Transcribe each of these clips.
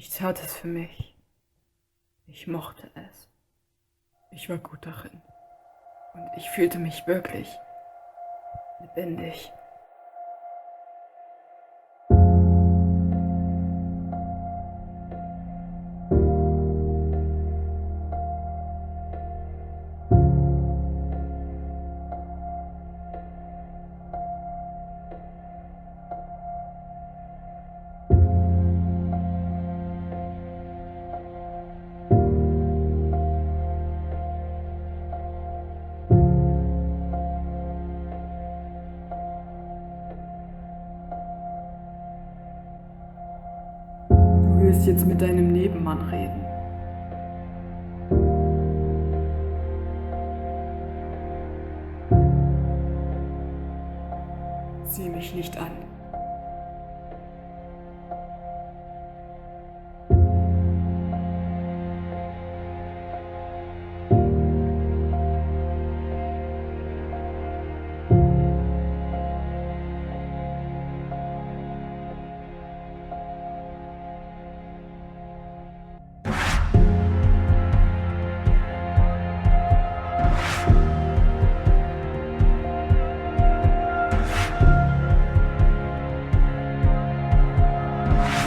Ich tat es für mich. Ich mochte es. Ich war gut darin. Und ich fühlte mich wirklich lebendig. Du willst jetzt mit deinem Nebenmann reden. Sieh mich nicht an.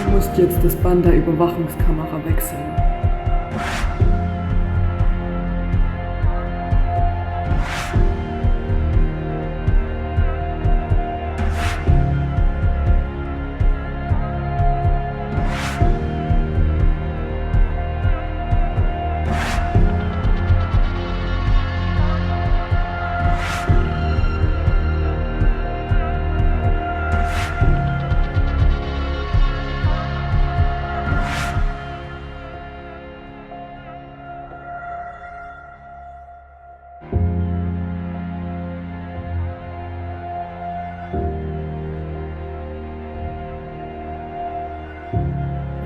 Du musst jetzt das Band der Überwachungskamera wechseln.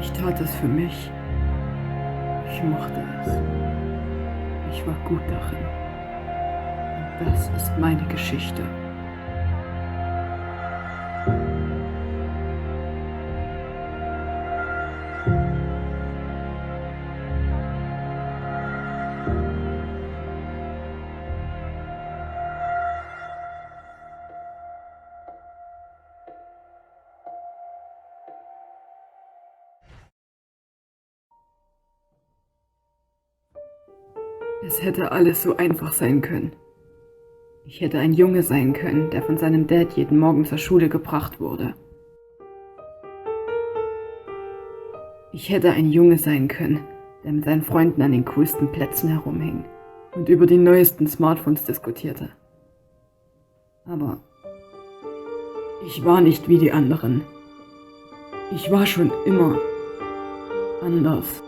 Ich tat es für mich. Ich mochte es. Ich war gut darin. Und das ist meine Geschichte. Es hätte alles so einfach sein können. Ich hätte ein Junge sein können, der von seinem Dad jeden Morgen zur Schule gebracht wurde. Ich hätte ein Junge sein können, der mit seinen Freunden an den coolsten Plätzen herumhing und über die neuesten Smartphones diskutierte. Aber ich war nicht wie die anderen. Ich war schon immer anders.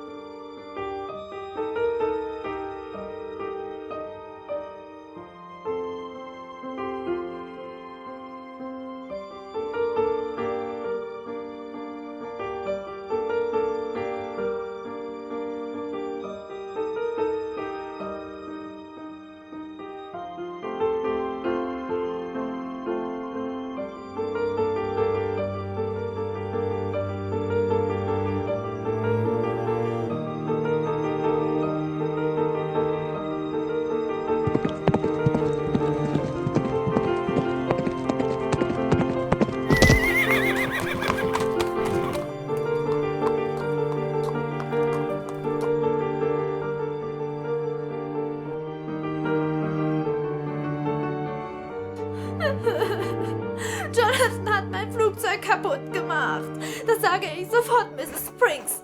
Jonathan hat mein Flugzeug kaputt gemacht. Das sage ich sofort, Mrs. Springs.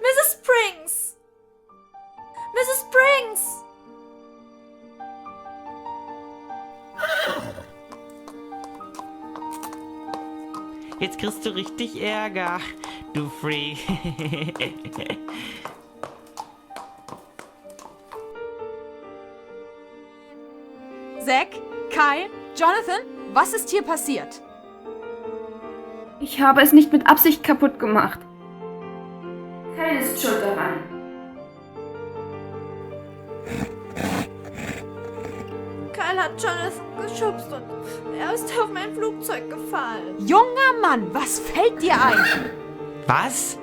Mrs. Springs! Mrs. Springs! Jetzt kriegst du richtig Ärger, du Freak. Zack, Kyle, Jonathan, was ist hier passiert? Ich habe es nicht mit Absicht kaputt gemacht. Kyle ist schuld daran. Kyle hat Jonathan geschubst und er ist auf mein Flugzeug gefallen. Junger Mann, was fällt dir ein? Was?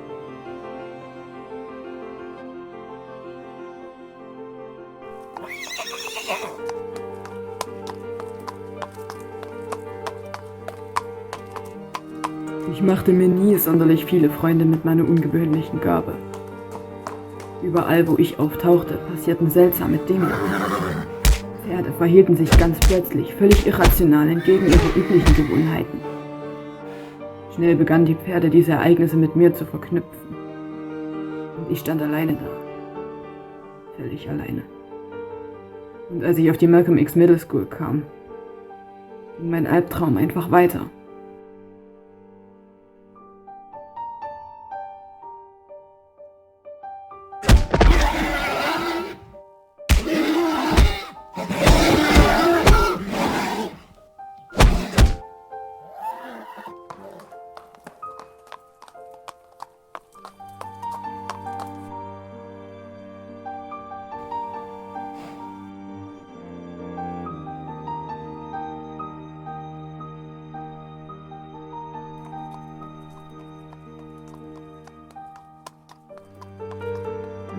Ich machte mir nie sonderlich viele Freunde mit meiner ungewöhnlichen Gabe. Überall, wo ich auftauchte, passierten seltsame Dinge. Pferde verhielten sich ganz plötzlich völlig irrational entgegen ihrer üblichen Gewohnheiten. Schnell begannen die Pferde diese Ereignisse mit mir zu verknüpfen. Und ich stand alleine da. Völlig alleine. Und als ich auf die Malcolm X Middle School kam, ging mein Albtraum einfach weiter.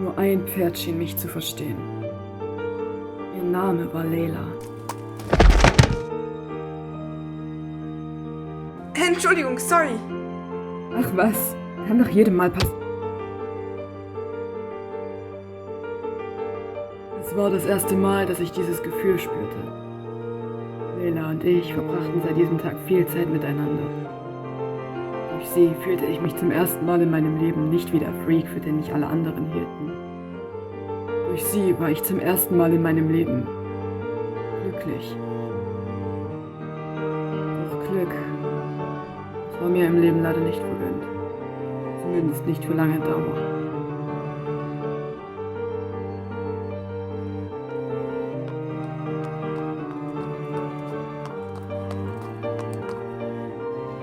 Nur ein Pferd schien mich zu verstehen. Ihr Name war Layla. Entschuldigung, sorry. Ach was, kann doch jedem mal passieren. Es war das erste Mal, dass ich dieses Gefühl spürte. Layla und ich verbrachten seit diesem Tag viel Zeit miteinander. Durch sie fühlte ich mich zum ersten Mal in meinem Leben nicht wie der Freak, für den mich alle anderen hielten. Durch sie war ich zum ersten Mal in meinem Leben glücklich. Doch Glück, das war mir im Leben leider nicht vergönnt. Zumindest nicht für lange Dauer.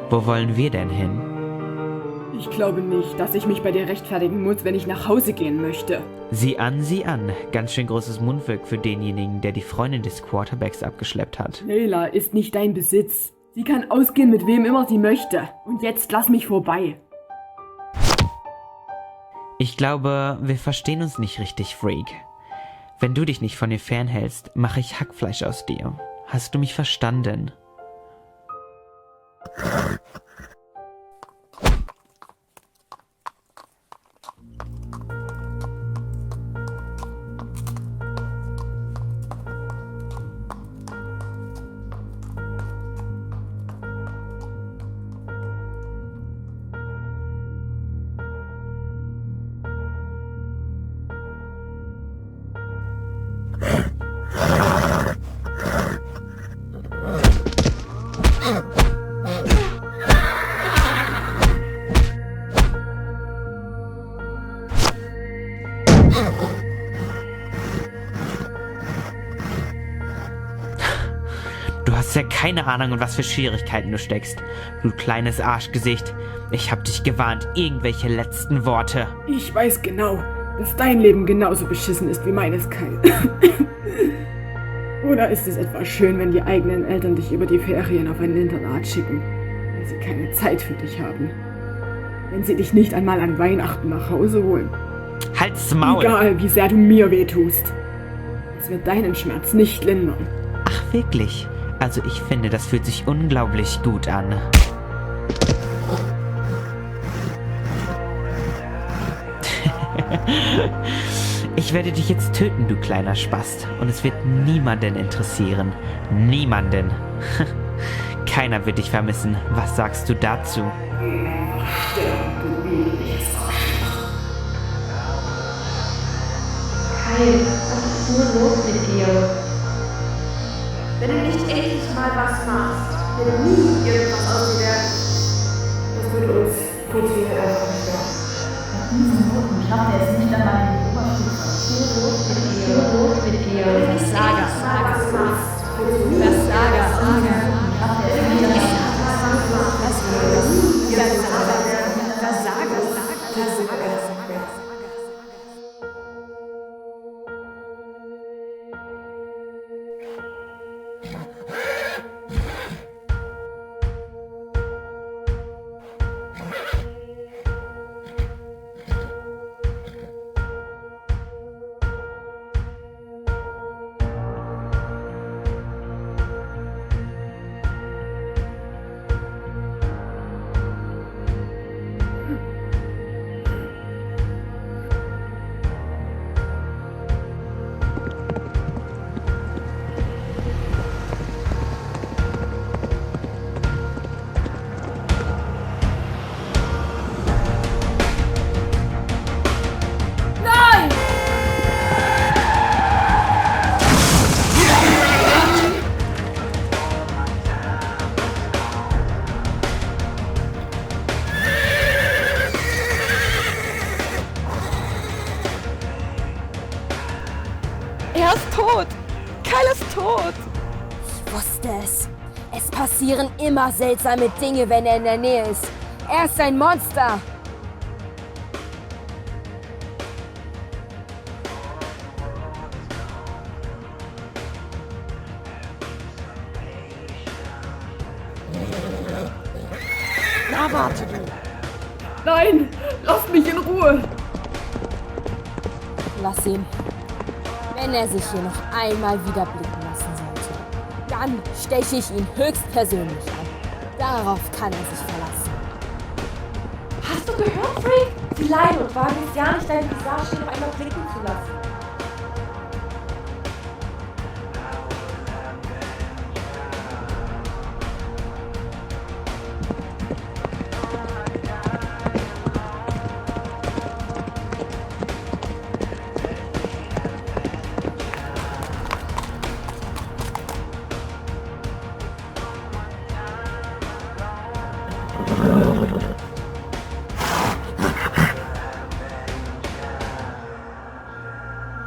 Wo wollen wir denn hin? Ich glaube nicht, dass ich mich bei dir rechtfertigen muss, wenn ich nach Hause gehen möchte. Sieh an, sieh an. Ganz schön großes Mundwerk für denjenigen, der die Freundin des Quarterbacks abgeschleppt hat. Layla ist nicht dein Besitz. Sie kann ausgehen, mit wem immer sie möchte. Und jetzt lass mich vorbei. Ich glaube, wir verstehen uns nicht richtig, Freak. Wenn du dich nicht von mir fernhältst, mache ich Hackfleisch aus dir. Hast du mich verstanden? Du hast ja keine Ahnung, in was für Schwierigkeiten du steckst. Du kleines Arschgesicht. Ich hab dich gewarnt. Irgendwelche letzten Worte. Ich weiß genau, dass dein Leben genauso beschissen ist wie meines, Kyle. Oder ist es etwa schön, wenn die eigenen Eltern dich über die Ferien auf ein Internat schicken, weil sie keine Zeit für dich haben? Wenn sie dich nicht einmal an Weihnachten nach Hause holen? Halt's Maul! Egal, wie sehr du mir wehtust. Es wird deinen Schmerz nicht lindern. Ach, wirklich? Also ich finde, das fühlt sich unglaublich gut an. Ich werde dich jetzt töten, du kleiner Spast. Und es wird niemanden interessieren. Niemanden. Keiner wird dich vermissen. Was sagst du dazu? Kyle, was ist nur los mit dir? Wenn du nicht endlich mal was machst, wird nie irgendwas aus dir werden. Das wird uns funktionieren einfach nicht mehr. Nach diesen Noten schafft er es nicht einmal in die Oberstufe. So los mit dir. Was Saga? Was machst. Was Saga? Schafft er es nicht einmal in Was Saga? passieren immer seltsame Dinge, wenn er in der Nähe ist. Er ist ein Monster. Na, warte du. Nein! Lasst mich in Ruhe! Lass ihn. Wenn er sich hier noch einmal wieder blicken lassen sollte, dann steche ich ihn höchstpersönlich an. Darauf kann er sich verlassen. Hast du gehört, Frank? Sie leiden und wagen es ja nicht, deine Visage noch einmal blicken zu lassen.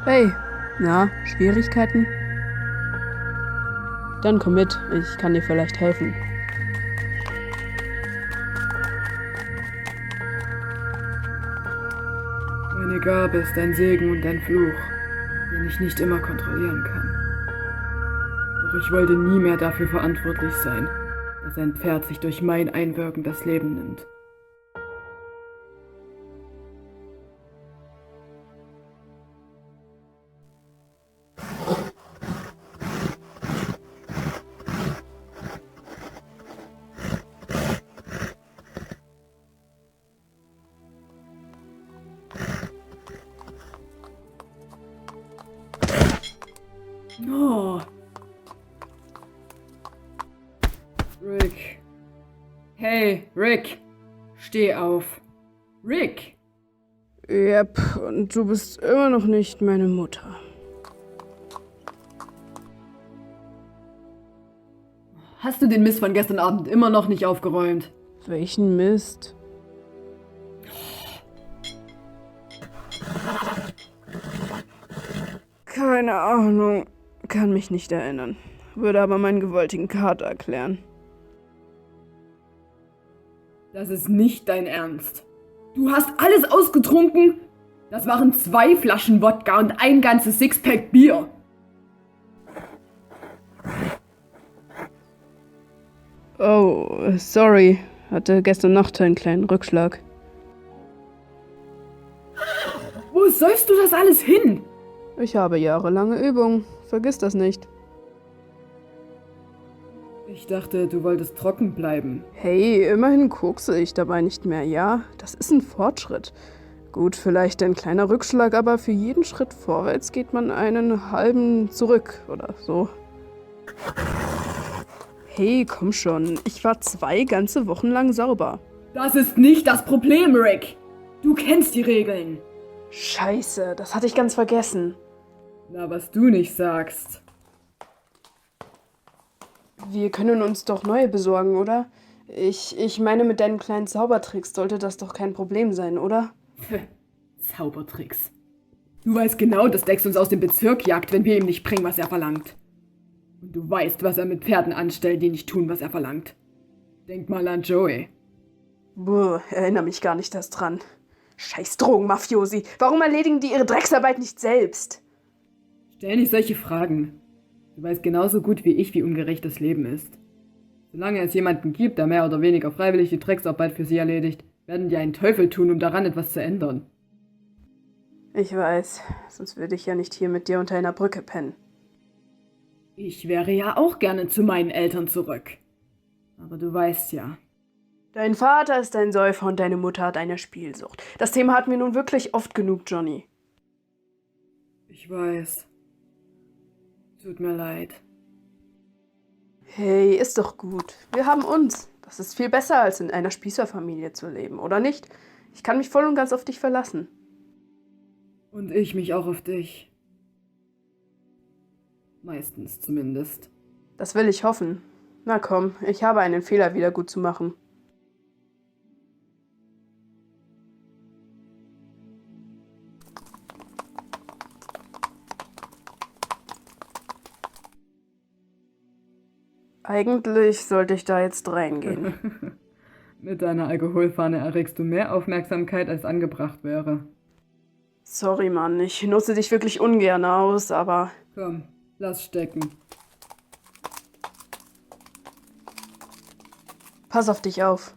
Hey, na, Schwierigkeiten? Dann komm mit, ich kann dir vielleicht helfen. Meine Gabe ist ein Segen und ein Fluch, den ich nicht immer kontrollieren kann. Doch ich wollte nie mehr dafür verantwortlich sein, dass ein Pferd sich durch mein Einwirken das Leben nimmt. Oh. Rick. Hey, Rick. Steh auf. Rick. Yep, und du bist immer noch nicht meine Mutter. Hast du den Mist von gestern Abend immer noch nicht aufgeräumt? Welchen Mist? Keine Ahnung. Kann mich nicht erinnern. Würde aber meinen gewaltigen Kater erklären. Das ist nicht dein Ernst. Du hast alles ausgetrunken? Das waren 2 Flaschen Wodka und ein ganzes Sixpack Bier. Oh, sorry. Hatte gestern Nacht einen kleinen Rückschlag. Wo säufst du das alles hin? Ich habe jahrelange Übung. Vergiss das nicht. Ich dachte, du wolltest trocken bleiben. Hey, immerhin kokse ich dabei nicht mehr, ja? Das ist ein Fortschritt. Gut, vielleicht ein kleiner Rückschlag, aber für jeden Schritt vorwärts geht man einen halben zurück oder so. Hey, komm schon. Ich war 2 ganze Wochen lang sauber. Das ist nicht das Problem, Rick. Du kennst die Regeln. Scheiße, das hatte ich ganz vergessen. Na, was du nicht sagst. Wir können uns doch neue besorgen, oder? Ich meine, mit deinen kleinen Zaubertricks sollte das doch kein Problem sein, oder? Zaubertricks. Du weißt genau, dass Dex uns aus dem Bezirk jagt, wenn wir ihm nicht bringen, was er verlangt. Und du weißt, was er mit Pferden anstellt, die nicht tun, was er verlangt. Denk mal an Joey. Buh, erinnere mich gar nicht erst dran. Scheiß Drogenmafiosi. Warum erledigen die ihre Drecksarbeit nicht selbst? Stell nicht solche Fragen. Du weißt genauso gut wie ich, wie ungerecht das Leben ist. Solange es jemanden gibt, der mehr oder weniger freiwillig die Drecksarbeit für sie erledigt, werden die einen Teufel tun, um daran etwas zu ändern. Ich weiß, sonst würde ich ja nicht hier mit dir unter einer Brücke pennen. Ich wäre ja auch gerne zu meinen Eltern zurück. Aber du weißt ja. Dein Vater ist ein Säufer und deine Mutter hat eine Spielsucht. Das Thema hatten wir nun wirklich oft genug, Johnny. Ich weiß. Tut mir leid. Hey, ist doch gut. Wir haben uns. Das ist viel besser, als in einer Spießerfamilie zu leben, oder nicht? Ich kann mich voll und ganz auf dich verlassen. Und ich mich auch auf dich. Meistens zumindest. Das will ich hoffen. Na komm, ich habe einen Fehler wieder gut zu machen. Eigentlich sollte ich da jetzt reingehen. Mit deiner Alkoholfahne erregst du mehr Aufmerksamkeit, als angebracht wäre. Sorry, Mann, ich nutze dich wirklich ungern aus, aber... Komm, lass stecken. Pass auf dich auf.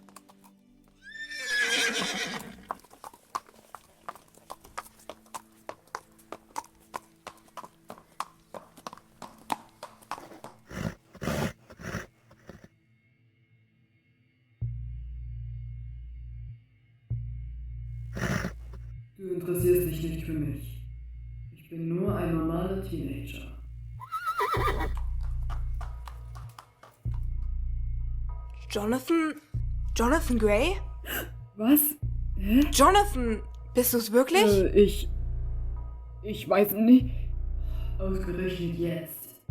Du interessierst dich nicht für mich. Ich bin nur ein normaler Teenager. Jonathan? Jonathan Gray? Was? Hä? Jonathan, bist du's wirklich? Ich weiß nicht. Ausgerechnet jetzt.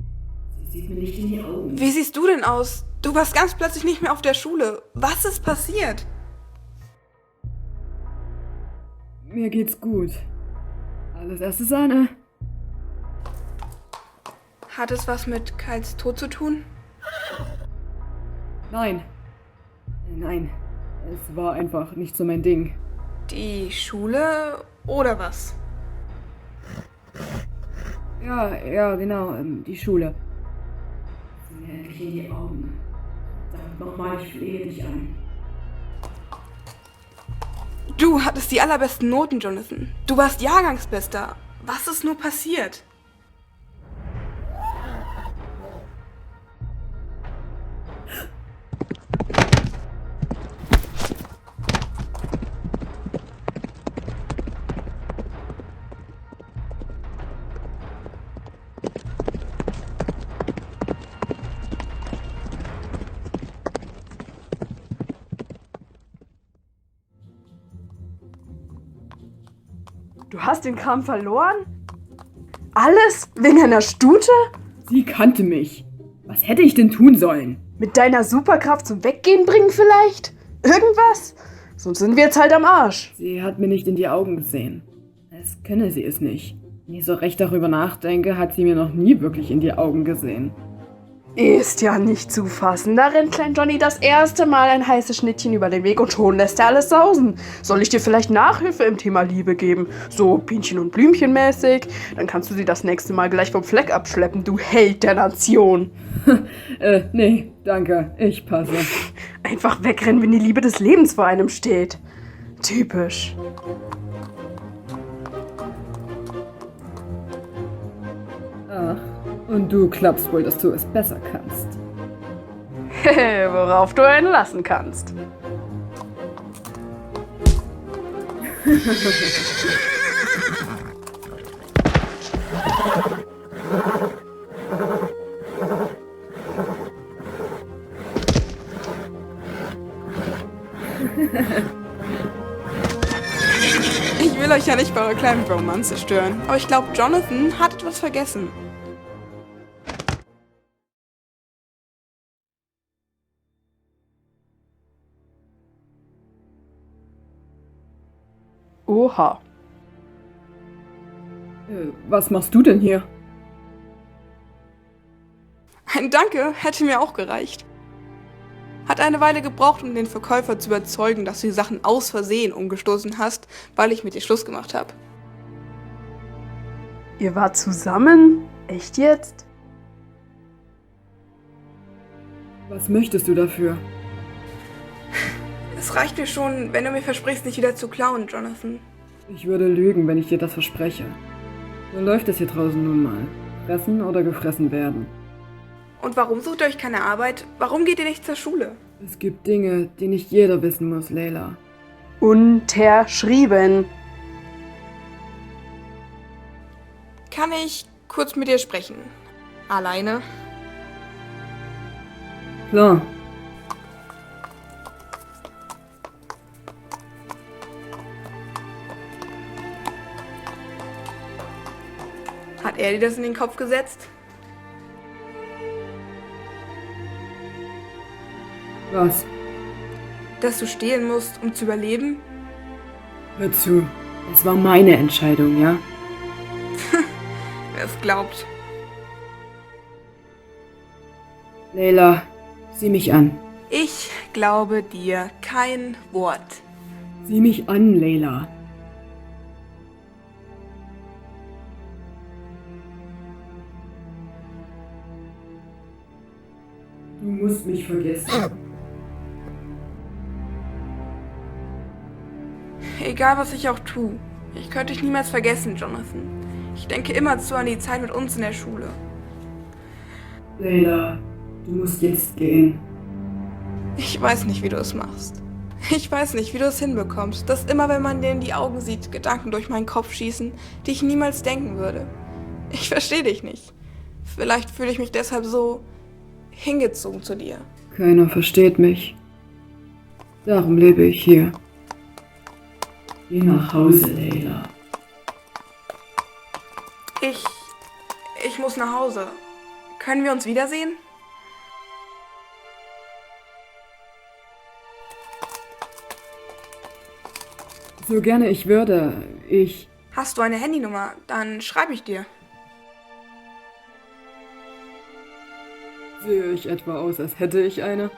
Sie sieht mir nicht in die Augen. Wie siehst du denn aus? Du warst ganz plötzlich nicht mehr auf der Schule. Was ist passiert? Mir geht's gut. Alles erste Sahne. Hat es was mit Kyles Tod zu tun? Nein. Nein. Es war einfach nicht so mein Ding. Die Schule oder was? Ja, genau, die Schule. Sieh mir endlich in die Augen. Sag nochmal, ich flehe dich an. Du hattest die allerbesten Noten, Jonathan. Du warst Jahrgangsbester. Was ist nur passiert? Du hast den Kram verloren? Alles wegen einer Stute? Sie kannte mich. Was hätte ich denn tun sollen? Mit deiner Superkraft zum Weggehen bringen vielleicht? Irgendwas? Sonst sind wir jetzt halt am Arsch. Sie hat mir nicht in die Augen gesehen. Als könne sie es nicht. Wenn ich so recht darüber nachdenke, hat sie mir noch nie wirklich in die Augen gesehen. Ist ja nicht zu fassen. Da rennt Klein Johnny das erste Mal ein heißes Schnittchen über den Weg und schon lässt er alles sausen. Soll ich dir vielleicht Nachhilfe im Thema Liebe geben? So Bienchen- und Blümchen-mäßig? Dann kannst du sie das nächste Mal gleich vom Fleck abschleppen, du Held der Nation. Nee, danke. Ich passe. Einfach wegrennen, wenn die Liebe des Lebens vor einem steht. Typisch. Ach, und du glaubst wohl, dass du es besser kannst. Worauf du einen lassen kannst. Ich will euch ja nicht bei eurer kleinen Romance stören, aber ich glaube, Jonathan hat etwas vergessen. Oha. Was machst du denn hier? Ein Danke hätte mir auch gereicht. Hat eine Weile gebraucht, um den Verkäufer zu überzeugen, dass du die Sachen aus Versehen umgestoßen hast, weil ich mit dir Schluss gemacht habe. Ihr wart zusammen? Echt jetzt? Was möchtest du dafür? Es reicht mir schon, wenn du mir versprichst, nicht wieder zu klauen, Jonathan. Ich würde lügen, wenn ich dir das verspreche. So läuft es hier draußen nun mal. Fressen oder gefressen werden. Und warum sucht ihr euch keine Arbeit? Warum geht ihr nicht zur Schule? Es gibt Dinge, die nicht jeder wissen muss, Layla. Unterschrieben. Kann ich kurz mit dir sprechen? Alleine? Klar. Hat er dir das in den Kopf gesetzt? Was? Dass du stehlen musst, um zu überleben? Hör zu. Es war meine Entscheidung, ja? Wer es glaubt. Layla, Sieh mich an. Ich glaube dir kein Wort. Sieh mich an, Layla. Du musst mich vergessen. Egal, was ich auch tue, ich könnte dich niemals vergessen, Jonathan. Ich denke immerzu an die Zeit mit uns in der Schule. Layla, du musst jetzt gehen. Ich weiß nicht, wie du es machst. Ich weiß nicht, wie du es hinbekommst, dass immer, wenn man dir in die Augen sieht, Gedanken durch meinen Kopf schießen, die ich niemals denken würde. Ich verstehe dich nicht. Vielleicht fühle ich mich deshalb so hingezogen zu dir. Keiner versteht mich. Darum lebe ich hier. Geh nach Hause, Layla. Ich muss nach Hause. Können wir uns wiedersehen? So gerne ich würde. Hast du eine Handynummer? Dann schreibe ich dir. Sehe ich etwa aus, als hätte ich eine?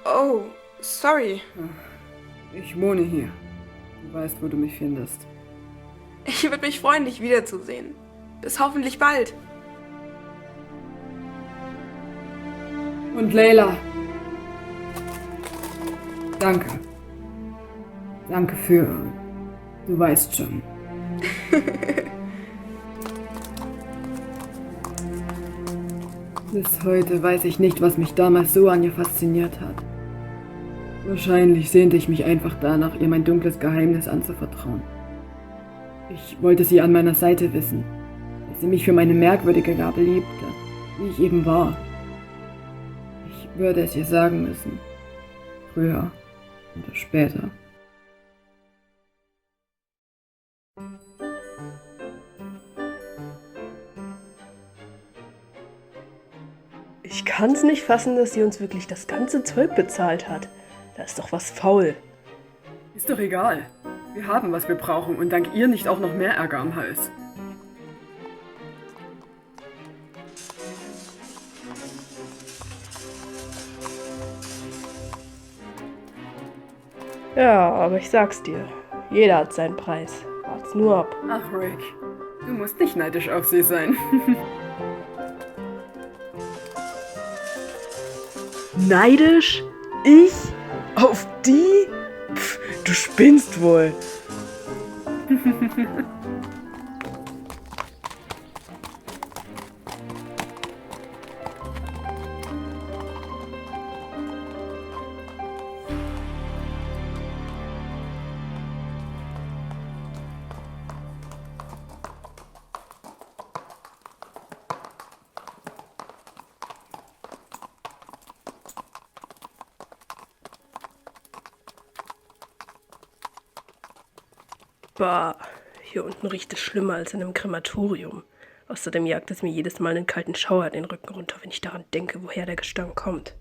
Oh, sorry. Ich wohne hier. Du weißt, wo du mich findest. Ich würde mich freuen, dich wiederzusehen. Bis hoffentlich bald. Und Layla. Danke. Danke für... Du weißt schon. Bis heute weiß ich nicht, was mich damals so an ihr fasziniert hat. Wahrscheinlich sehnte ich mich einfach danach, ihr mein dunkles Geheimnis anzuvertrauen. Ich wollte sie an meiner Seite wissen, dass sie mich für meine merkwürdige Gabe liebte, wie ich eben war. Ich würde es ihr sagen müssen. Früher oder später. Ich kann's nicht fassen, dass sie uns wirklich das ganze Zeug bezahlt hat. Da ist doch was faul. Ist doch egal. Wir haben, was wir brauchen und dank ihr nicht auch noch mehr Ärger am Hals. Ja, aber ich sag's dir. Jeder hat seinen Preis. Wart's nur ab. Ach, Rick. Du musst nicht neidisch auf sie sein. Neidisch? Ich? Auf die? Pff, du spinnst wohl. Bah, hier unten riecht es schlimmer als in einem Krematorium. Außerdem jagt es mir jedes Mal einen kalten Schauer den Rücken runter, wenn ich daran denke, woher der Gestank kommt.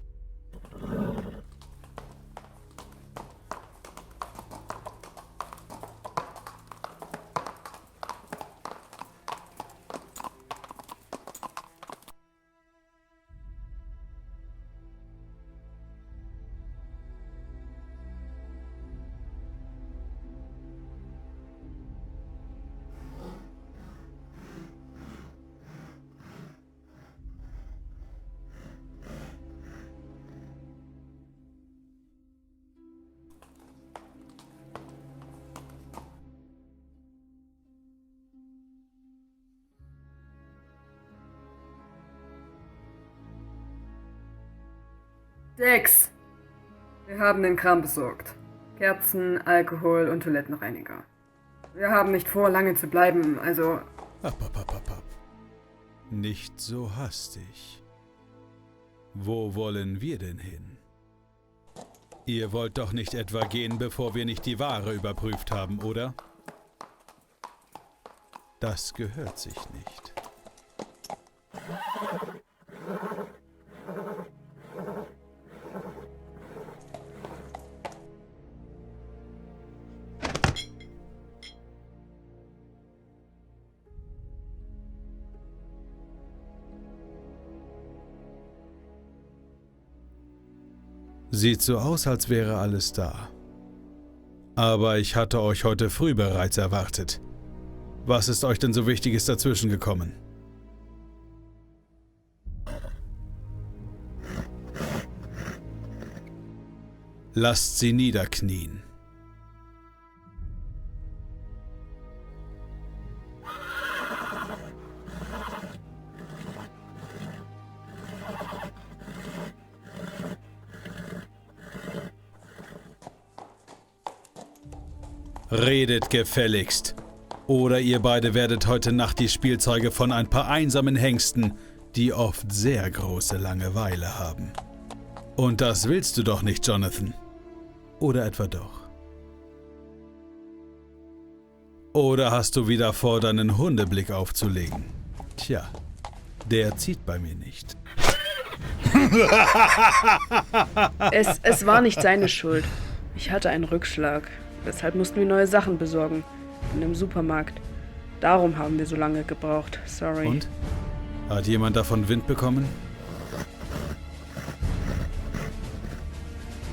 Dex! Wir haben den Kram besorgt. Kerzen, Alkohol und Toilettenreiniger. Wir haben nicht vor, lange zu bleiben, also... Ab. Nicht so hastig. Wo wollen wir denn hin? Ihr wollt doch nicht etwa gehen, bevor wir nicht die Ware überprüft haben, oder? Das gehört sich nicht. Sieht so aus, als wäre alles da. Aber ich hatte euch heute früh bereits erwartet. Was ist euch denn so Wichtiges dazwischen gekommen? Lasst sie niederknien. Redet gefälligst, oder ihr beide werdet heute Nacht die Spielzeuge von ein paar einsamen Hengsten, die oft sehr große Langeweile haben. Und das willst du doch nicht, Jonathan. Oder etwa doch? Oder hast du wieder vor, deinen Hundeblick aufzulegen? Tja, der zieht bei mir nicht. Es war nicht seine Schuld. Ich hatte einen Rückschlag. Deshalb mussten wir neue Sachen besorgen. In einem Supermarkt. Darum haben wir so lange gebraucht. Sorry. Und? Hat jemand davon Wind bekommen?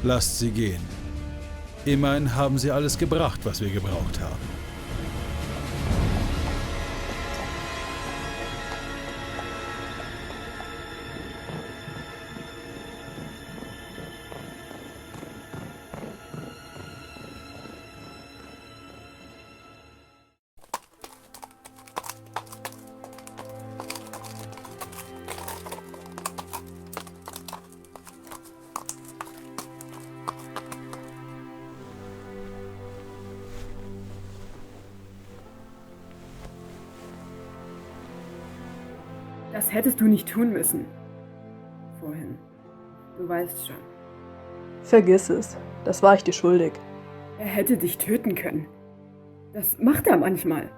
Lasst sie gehen. Immerhin haben sie alles gebracht, was wir gebraucht haben. Das hättest du nicht tun müssen. Vorhin. Du weißt schon. Vergiss es. Das war ich dir schuldig. Er hätte dich töten können. Das macht er manchmal.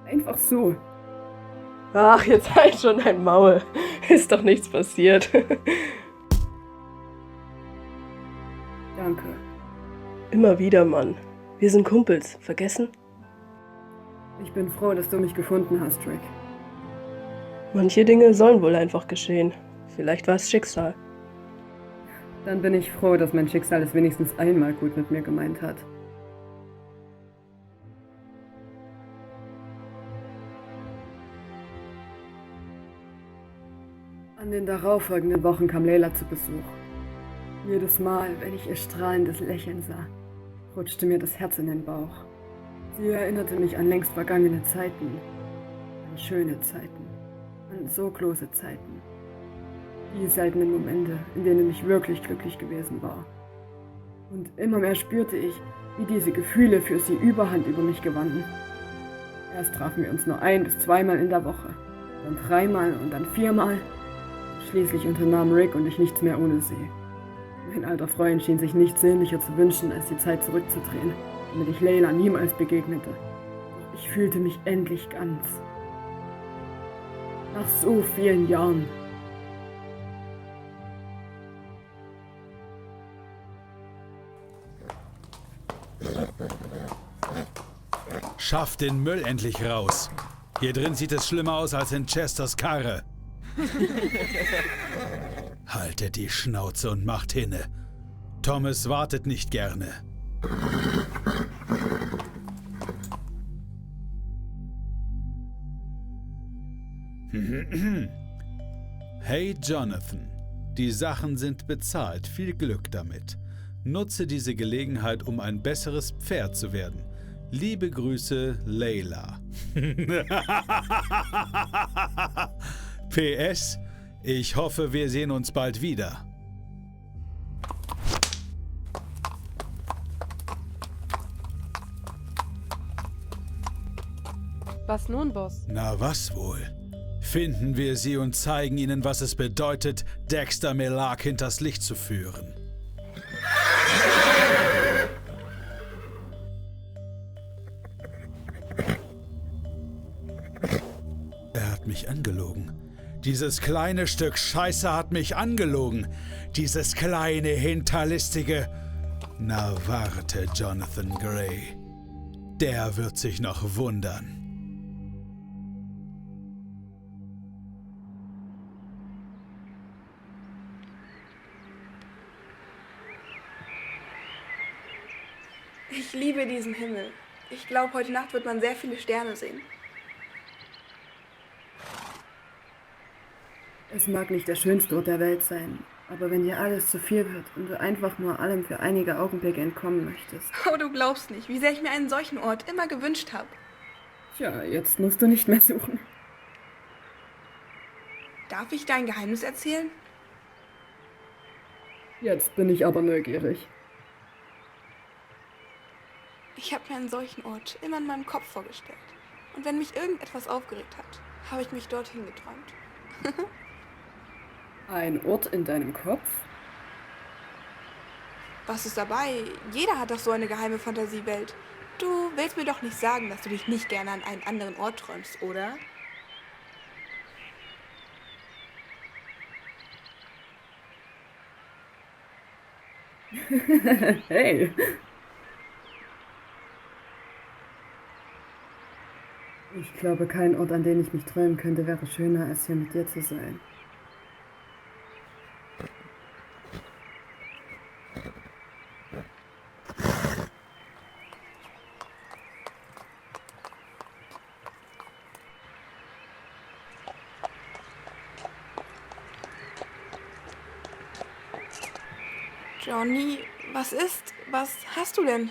Einfach so. Ach, jetzt halt schon dein Maul. Ist doch nichts passiert. Danke. Immer wieder, Mann. Wir sind Kumpels. Vergessen? Ich bin froh, dass du mich gefunden hast, Rick. Manche Dinge sollen wohl einfach geschehen. Vielleicht war es Schicksal. Dann bin ich froh, dass mein Schicksal es wenigstens einmal gut mit mir gemeint hat. An den darauffolgenden Wochen kam Layla zu Besuch. Jedes Mal, wenn ich ihr strahlendes Lächeln sah, rutschte mir das Herz in den Bauch. Sie erinnerte mich an längst vergangene Zeiten, an schöne Zeiten, an so große Zeiten. Die seltenen Momente, in denen ich wirklich glücklich gewesen war. Und immer mehr spürte ich, wie diese Gefühle für sie Überhand über mich gewannen. Erst trafen wir uns nur 1- bis 2-mal in der Woche, dann 3-mal und dann 4-mal. Schließlich unternahmen Rick und ich nichts mehr ohne sie. Mein alter Freund schien sich nichts sehnlicher zu wünschen, als die Zeit zurückzudrehen, damit ich Layla niemals begegnete. Doch ich fühlte mich endlich ganz. Nach so vielen Jahren. Schafft den Müll endlich raus. Hier drin sieht es schlimmer aus als in Chesters Karre. Haltet die Schnauze und macht hinne. Thomas wartet nicht gerne. Hey Jonathan, die Sachen sind bezahlt. Viel Glück damit. Nutze diese Gelegenheit, um ein besseres Pferd zu werden. Liebe Grüße, Layla. PS, ich hoffe, wir sehen uns bald wieder. Was nun, Boss? Na was wohl? Finden wir sie und zeigen ihnen, was es bedeutet, Dexter Melark hinters Licht zu führen. Er hat mich angelogen. Dieses kleine Stück Scheiße hat mich angelogen. Dieses kleine, hinterlistige... Na warte, Jonathan Gray. Der wird sich noch wundern. Ich liebe diesen Himmel. Ich glaube, heute Nacht wird man sehr viele Sterne sehen. Es mag nicht der schönste Ort der Welt sein, aber wenn dir alles zu viel wird und du einfach nur allem für einige Augenblicke entkommen möchtest. Oh, du glaubst nicht, wie sehr ich mir einen solchen Ort immer gewünscht habe. Tja, jetzt musst du nicht mehr suchen. Darf ich dein Geheimnis erzählen? Jetzt bin ich aber neugierig. Ich habe mir einen solchen Ort immer in meinem Kopf vorgestellt. Und wenn mich irgendetwas aufgeregt hat, habe ich mich dorthin geträumt. Ein Ort in deinem Kopf? Was ist dabei? Jeder hat doch so eine geheime Fantasiewelt. Du willst mir doch nicht sagen, dass du dich nicht gerne an einen anderen Ort träumst, oder? Hey! Ich glaube, kein Ort, an den ich mich träumen könnte, wäre schöner, als hier mit dir zu sein. Johnny, was ist? Was hast du denn?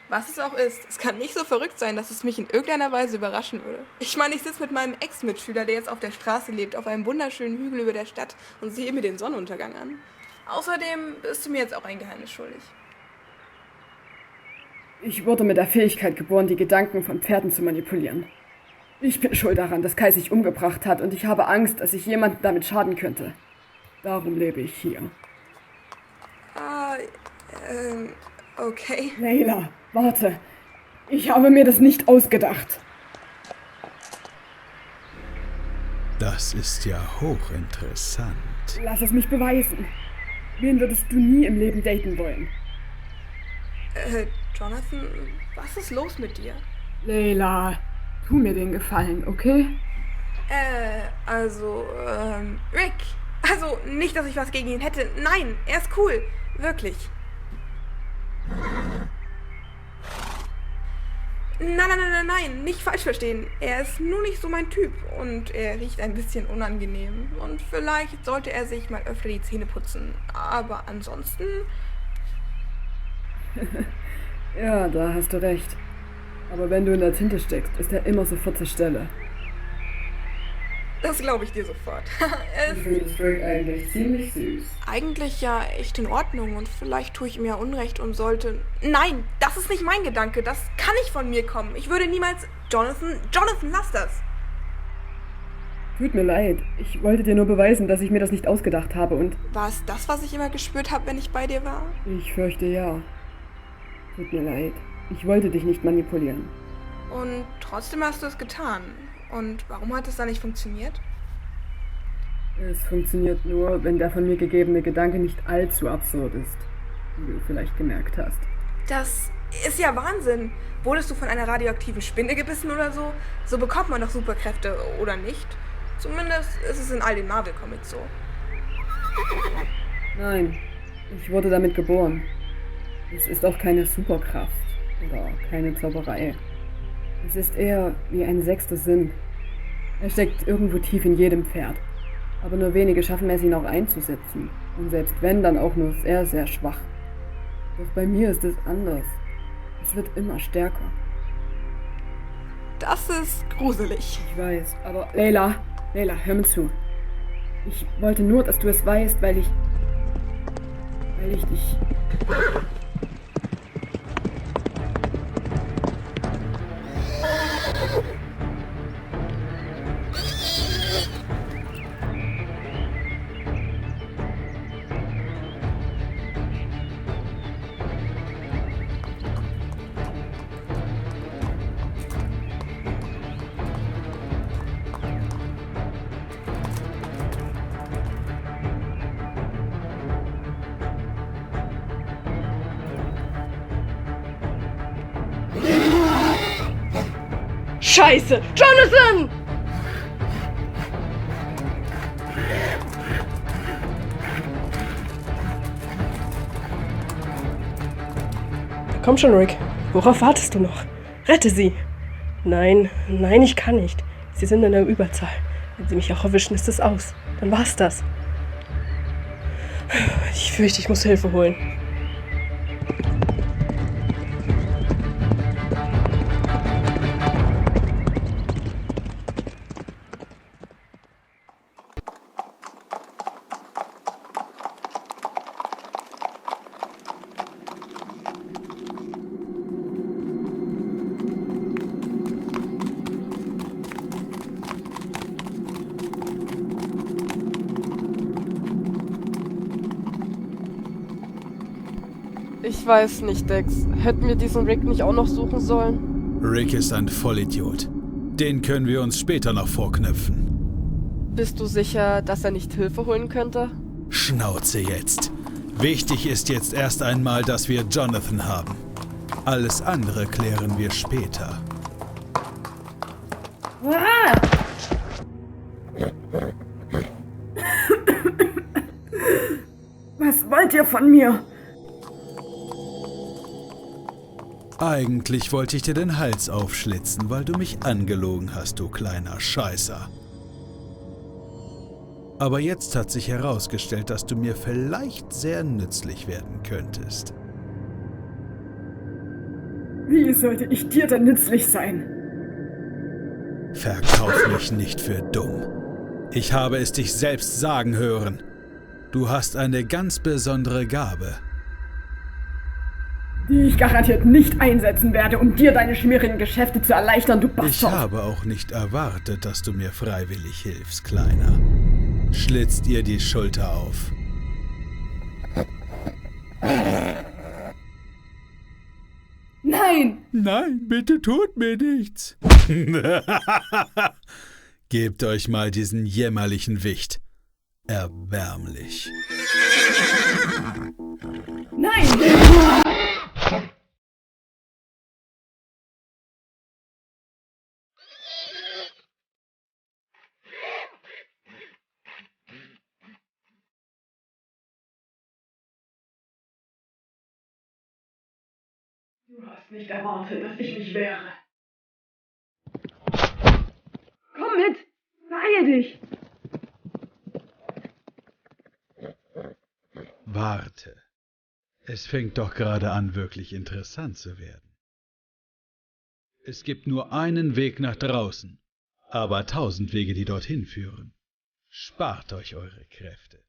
Was es auch ist, es kann nicht so verrückt sein, dass es mich in irgendeiner Weise überraschen würde. Ich meine, ich sitze mit meinem Ex-Mitschüler, der jetzt auf der Straße lebt, auf einem wunderschönen Hügel über der Stadt und sehe mir den Sonnenuntergang an. Außerdem bist du mir jetzt auch ein Geheimnis schuldig. Ich wurde mit der Fähigkeit geboren, die Gedanken von Pferden zu manipulieren. Ich bin schuld daran, dass Kai sich umgebracht hat und ich habe Angst, dass ich jemandem damit schaden könnte. Darum lebe ich hier. Okay. Layla, warte. Ich habe mir das nicht ausgedacht. Das ist ja hochinteressant. Lass es mich beweisen. Wen würdest du nie im Leben daten wollen? Jonathan, was ist los mit dir? Layla, tu mir den Gefallen, okay? Rick. Also, nicht, dass ich was gegen ihn hätte. Nein, er ist cool. Wirklich. Nein, nicht falsch verstehen. Er ist nur nicht so mein Typ und er riecht ein bisschen unangenehm. Und vielleicht sollte er sich mal öfter die Zähne putzen. Aber ansonsten... Ja, da hast du recht. Aber wenn du in der Tinte steckst, ist er immer sofort zur Stelle. Das glaube ich dir sofort. Ich finde Rick eigentlich ziemlich süß. Eigentlich ja echt in Ordnung und vielleicht tue ich ihm ja Unrecht und sollte... Nein, das ist nicht mein Gedanke. Das kann nicht von mir kommen. Ich würde niemals... Jonathan, lass das. Tut mir leid. Ich wollte dir nur beweisen, dass ich mir das nicht ausgedacht habe und... War es das, was ich immer gespürt habe, wenn ich bei dir war? Ich fürchte ja. Tut mir leid. Ich wollte dich nicht manipulieren. Und trotzdem hast du es getan. Und warum hat es dann nicht funktioniert? Es funktioniert nur, wenn der von mir gegebene Gedanke nicht allzu absurd ist. Wie du vielleicht gemerkt hast. Das ist ja Wahnsinn. Wurdest du von einer radioaktiven Spinne gebissen oder so? So bekommt man doch Superkräfte, oder nicht? Zumindest ist es in all den Marvel-Comics so. Nein, ich wurde damit geboren. Es ist auch keine Superkraft oder keine Zauberei. Es ist eher wie ein sechster Sinn. Er steckt irgendwo tief in jedem Pferd. Aber nur wenige schaffen es, ihn auch einzusetzen. Und selbst wenn, dann auch nur sehr, sehr schwach. Doch bei mir ist es anders. Es wird immer stärker. Das ist gruselig. Ich weiß, aber Layla, hör mir zu. Ich wollte nur, dass du es weißt, weil ich dich... Scheiße! Jonathan! Komm schon, Rick. Worauf wartest du noch? Rette sie! Nein, nein, ich kann nicht. Sie sind in der Überzahl. Wenn sie mich auch erwischen, ist es aus. Dann war's das. Ich fürchte, ich muss Hilfe holen. Ich weiß nicht, Dex. Hätten wir diesen Rick nicht auch noch suchen sollen? Rick ist ein Vollidiot. Den können wir uns später noch vorknüpfen. Bist du sicher, dass er nicht Hilfe holen könnte? Schnauze jetzt. Wichtig ist jetzt erst einmal, dass wir Jonathan haben. Alles andere klären wir später. Was wollt ihr von mir? Eigentlich wollte ich dir den Hals aufschlitzen, weil du mich angelogen hast, du kleiner Scheißer. Aber jetzt hat sich herausgestellt, dass du mir vielleicht sehr nützlich werden könntest. Wie sollte ich dir denn nützlich sein? Verkauf mich nicht für dumm. Ich habe es dich selbst sagen hören. Du hast eine ganz besondere Gabe. Die ich garantiert nicht einsetzen werde, um dir deine schmierigen Geschäfte zu erleichtern, du Bastard. Ich habe auch nicht erwartet, dass du mir freiwillig hilfst, Kleiner. Schlitzt ihr die Schulter auf. Nein! Nein, bitte tut mir nichts. Gebt euch mal diesen jämmerlichen Wicht. Erbärmlich. Nein! Du hast nicht erwartet, dass ich mich wehre. Komm mit! Beeil dich! Warte. Es fängt doch gerade an, wirklich interessant zu werden. Es gibt nur einen Weg nach draußen, aber 1000 Wege, die dorthin führen. Spart euch eure Kräfte.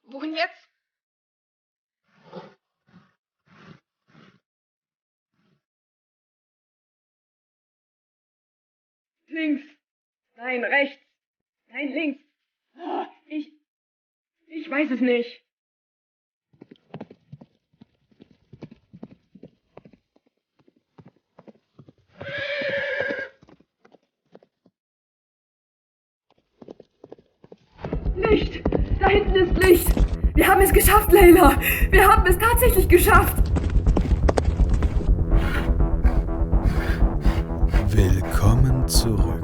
Wohin jetzt? Links! Nein, rechts! Nein, links! Oh, ich weiß es nicht. Licht! Da hinten ist Licht! Wir haben es geschafft, Layla! Wir haben es tatsächlich geschafft! Willkommen zurück.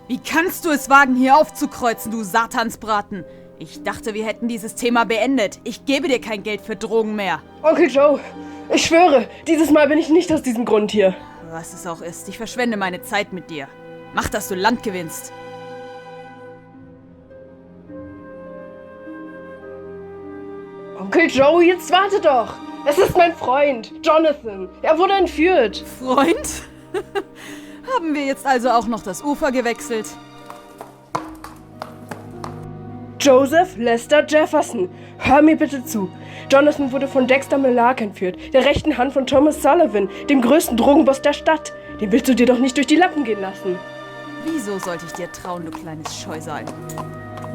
Wie kannst du es wagen, hier aufzukreuzen, du Satansbraten? Ich dachte, wir hätten dieses Thema beendet. Ich gebe dir kein Geld für Drogen mehr. Onkel Joe, ich schwöre, dieses Mal bin ich nicht aus diesem Grund hier. Was es auch ist, ich verschwende meine Zeit mit dir. Mach, dass du Land gewinnst. Onkel Joe, jetzt warte doch. Es ist mein Freund, Jonathan. Er wurde entführt. Freund? Haben wir jetzt also auch noch das Ufer gewechselt? Joseph Lester Jefferson, hör mir bitte zu. Jonathan wurde von Dexter Millark entführt, der rechten Hand von Thomas Sullivan, dem größten Drogenboss der Stadt. Den willst du dir doch nicht durch die Lappen gehen lassen. Wieso sollte ich dir trauen, du kleines Scheusal?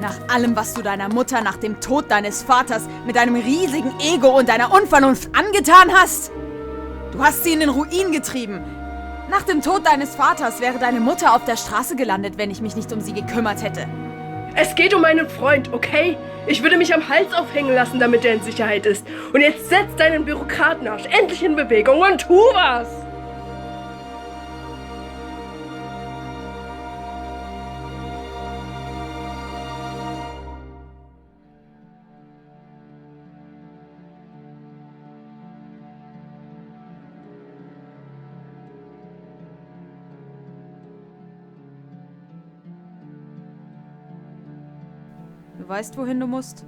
Nach allem, was du deiner Mutter nach dem Tod deines Vaters mit deinem riesigen Ego und deiner Unvernunft angetan hast? Du hast sie in den Ruin getrieben. Nach dem Tod deines Vaters wäre deine Mutter auf der Straße gelandet, wenn ich mich nicht um sie gekümmert hätte. Es geht um meinen Freund, okay? Ich würde mich am Hals aufhängen lassen, damit er in Sicherheit ist. Und jetzt setz deinen Bürokratenarsch endlich in Bewegung und tu was! Du weißt, wohin du musst?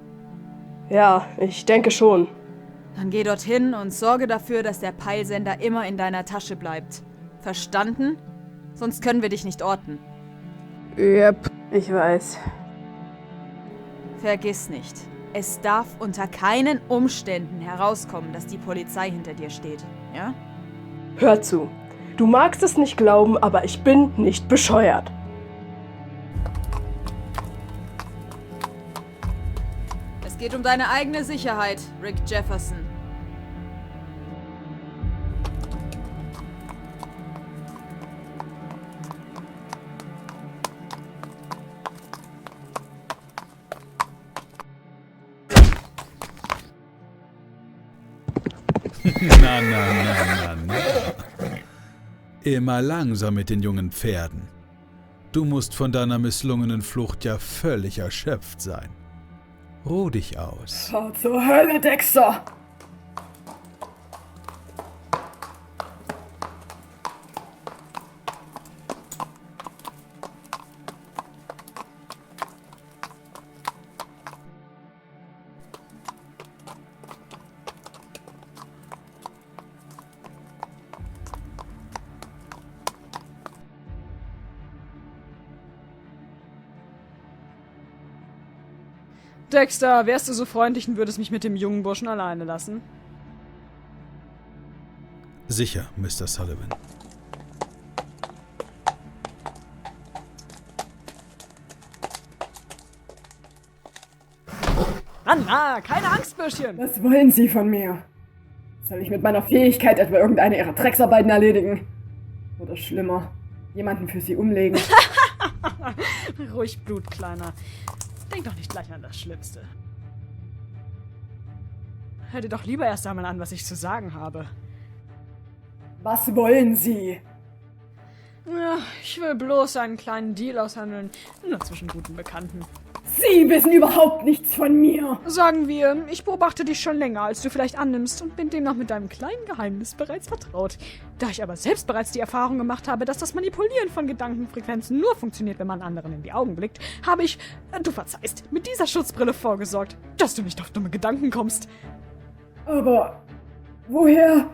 Ja, ich denke schon. Dann geh dorthin und sorge dafür, dass der Peilsender immer in deiner Tasche bleibt. Verstanden? Sonst können wir dich nicht orten. Yep, ich weiß. Vergiss nicht, es darf unter keinen Umständen herauskommen, dass die Polizei hinter dir steht, ja? Hör zu. Du magst es nicht glauben, aber ich bin nicht bescheuert. Es geht um deine eigene Sicherheit, Rick Jefferson. Na. Immer langsam mit den jungen Pferden. Du musst von deiner misslungenen Flucht ja völlig erschöpft sein. Ruh dich aus. Fahr zur Hölle, Dexter! Dexter, wärst du so freundlich und würdest mich mit dem jungen Burschen alleine lassen? Sicher, Mr. Sullivan. Anna, keine Angst, Bürschchen! Was wollen Sie von mir? Soll ich mit meiner Fähigkeit etwa irgendeine Ihrer Drecksarbeiten erledigen? Oder schlimmer, jemanden für Sie umlegen? Ruhig Blut, Kleiner. Denk doch nicht gleich an das Schlimmste. Hör dir doch lieber erst einmal an, was ich zu sagen habe. Was wollen Sie? Ja, ich will bloß einen kleinen Deal aushandeln, nur zwischen guten Bekannten. Sie wissen überhaupt nichts von mir. Sagen wir, ich beobachte dich schon länger, als du vielleicht annimmst und bin demnach mit deinem kleinen Geheimnis bereits vertraut. Da ich aber selbst bereits die Erfahrung gemacht habe, dass das Manipulieren von Gedankenfrequenzen nur funktioniert, wenn man anderen in die Augen blickt, habe ich, du verzeihst, mit dieser Schutzbrille vorgesorgt, dass du nicht auf dumme Gedanken kommst. Aber woher?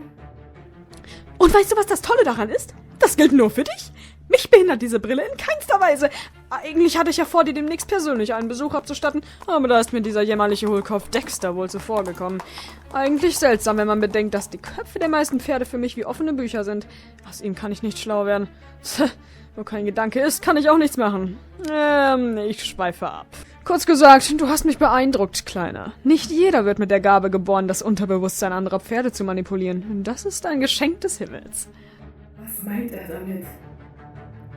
Und weißt du, was das Tolle daran ist? Das gilt nur für dich. Mich behindert diese Brille in keinster Weise. Eigentlich hatte ich ja vor, dir demnächst persönlich einen Besuch abzustatten, aber da ist mir dieser jämmerliche Hohlkopf Dexter wohl zuvorgekommen. Eigentlich seltsam, wenn man bedenkt, dass die Köpfe der meisten Pferde für mich wie offene Bücher sind. Aus ihm kann ich nicht schlau werden. Wo kein Gedanke ist, kann ich auch nichts machen. Ich schweife ab. Kurz gesagt, du hast mich beeindruckt, Kleiner. Nicht jeder wird mit der Gabe geboren, das Unterbewusstsein anderer Pferde zu manipulieren. Das ist ein Geschenk des Himmels. Was meint er damit?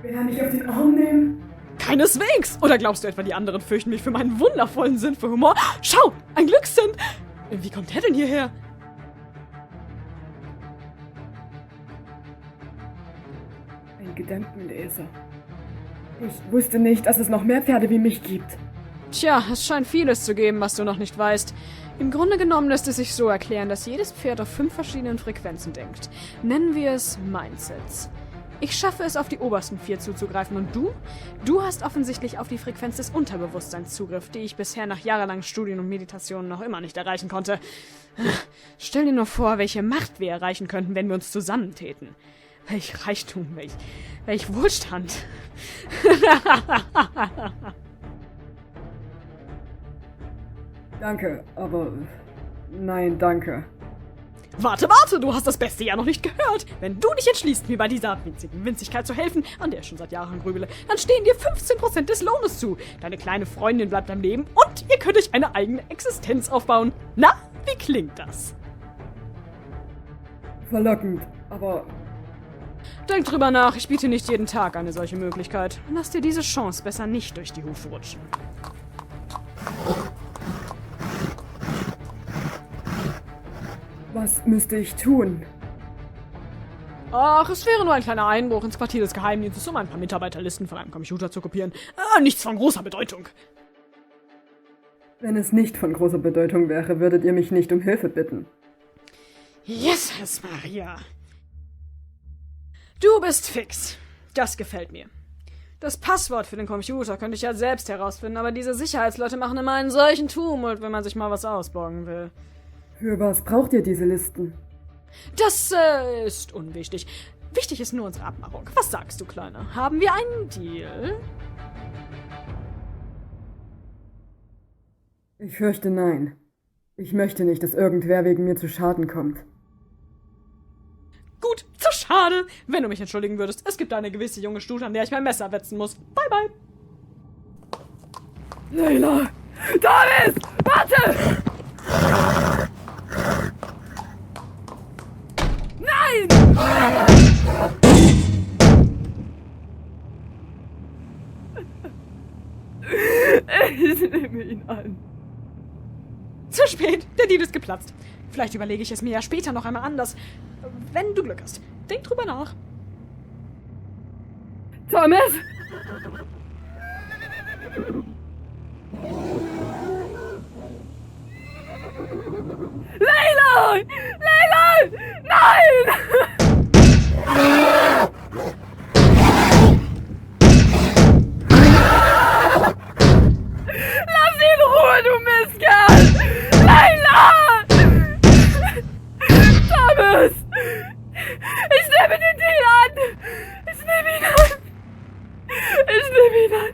Will er mich auf den Arm nehmen? Keineswegs! Oder glaubst du etwa, die anderen fürchten mich für meinen wundervollen Sinn für Humor? Schau, ein Glückssinn! Wie kommt der denn hierher? Ein Gedankenleser. Ich wusste nicht, dass es noch mehr Pferde wie mich gibt. Tja, es scheint vieles zu geben, was du noch nicht weißt. Im Grunde genommen lässt es sich so erklären, dass jedes Pferd auf 5 verschiedenen Frequenzen denkt. Nennen wir es Mindsets. Ich schaffe es, auf die obersten 4 zuzugreifen und du? Du hast offensichtlich auf die Frequenz des Unterbewusstseins Zugriff, die ich bisher nach jahrelangen Studien und Meditationen noch immer nicht erreichen konnte. Stell dir nur vor, welche Macht wir erreichen könnten, wenn wir uns zusammentäten. Welch Reichtum, welch Wohlstand. Danke, aber nein, danke. Warte, du hast das Beste ja noch nicht gehört. Wenn du dich entschließt, mir bei dieser winzigen Winzigkeit zu helfen, an der ich schon seit Jahren grübele, dann stehen dir 15% des Lohnes zu. Deine kleine Freundin bleibt am Leben und ihr könnt euch eine eigene Existenz aufbauen. Na, wie klingt das? Verlockend, aber Denk drüber nach, ich biete nicht jeden Tag eine solche Möglichkeit. Lass dir diese Chance besser nicht durch die Hufe rutschen. was müsste ich tun? Ach, es wäre nur ein kleiner Einbruch ins Quartier des Geheimdienstes, um ein paar Mitarbeiterlisten von einem Computer zu kopieren. Nichts von großer Bedeutung. Wenn es nicht von großer Bedeutung wäre, würdet ihr mich nicht um Hilfe bitten. Jesus Maria. Du bist fix. Das gefällt mir. Das Passwort für den Computer könnte ich ja selbst herausfinden, aber diese Sicherheitsleute machen immer einen solchen Tumult, wenn man sich mal was ausborgen will. Für was braucht ihr diese Listen? Das ist unwichtig. Wichtig ist nur unsere Abmachung. Was sagst du, Kleiner? Haben wir einen Deal? Ich fürchte nein. Ich möchte nicht, dass irgendwer wegen mir zu Schaden kommt. Gut, zu schade. Wenn du mich entschuldigen würdest, es gibt eine gewisse junge Stute, an der ich mein Messer wetzen muss. Bye, bye. Layla! Thomas! Warte! Nein! Ich nehme ihn an. Zu spät, der Deal ist geplatzt. Vielleicht überlege ich es mir ja später noch einmal anders. Wenn du Glück hast. Denk drüber nach. Thomas! Layla! Layla! Nein! Lass ihn in Ruhe, du Mistkerl! Layla! Thomas! Ich nehme den Deal an! Ich nehme ihn an! Ich nehme ihn an!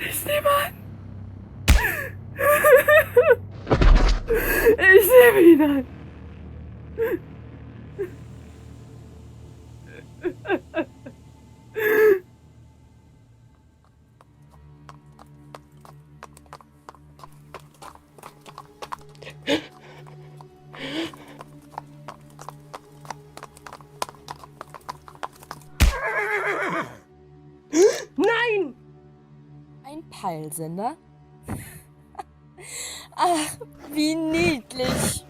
Ich nehme an! Ich nehme ihn an! Nein! Ein Peilsender? Ach, wie niedlich.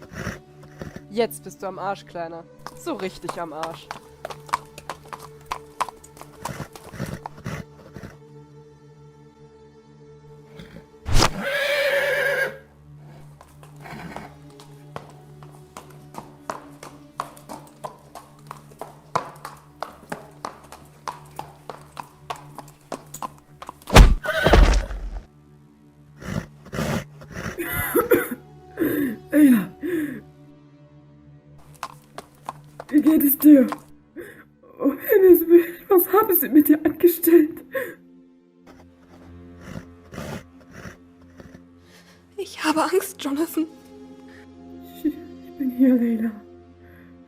Jetzt bist du am Arsch, Kleiner. So richtig am Arsch. Layla! Wie geht es dir? Oh, Himmels Willen, was haben sie mit dir angestellt? Ich habe Angst, Jonathan. Ich bin hier, Layla.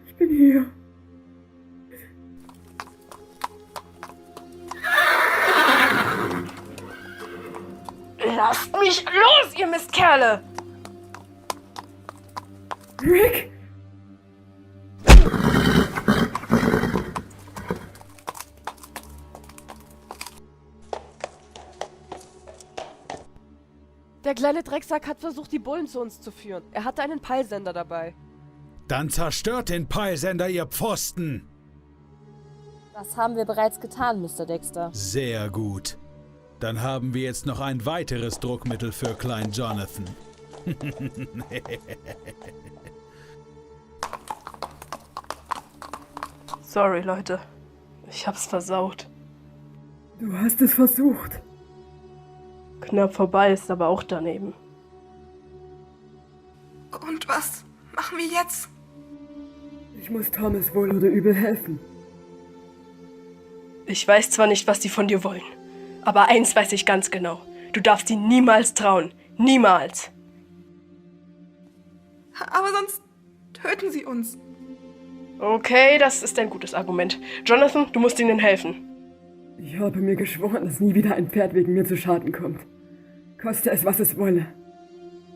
Ich bin hier. Lasst mich los, ihr Mistkerle! Rick! Der kleine Drecksack hat versucht, die Bullen zu uns zu führen. Er hatte einen Peilsender dabei. Dann zerstört den Peilsender, ihr Pfosten! Das haben wir bereits getan, Mr. Dexter. Sehr gut. Dann haben wir jetzt noch ein weiteres Druckmittel für Klein Jonathan. Sorry, Leute. Ich hab's versaut. Du hast es versucht. Knapp vorbei ist aber auch daneben. Und was machen wir jetzt? Ich muss Thomas wohl oder übel helfen. Ich weiß zwar nicht, was die von dir wollen, aber eins weiß ich ganz genau. Du darfst ihnen niemals trauen. Niemals. Aber sonst töten sie uns. Okay, das ist ein gutes Argument. Jonathan, du musst ihnen helfen. Ich habe mir geschworen, dass nie wieder ein Pferd wegen mir zu Schaden kommt. Koste es, was es wolle.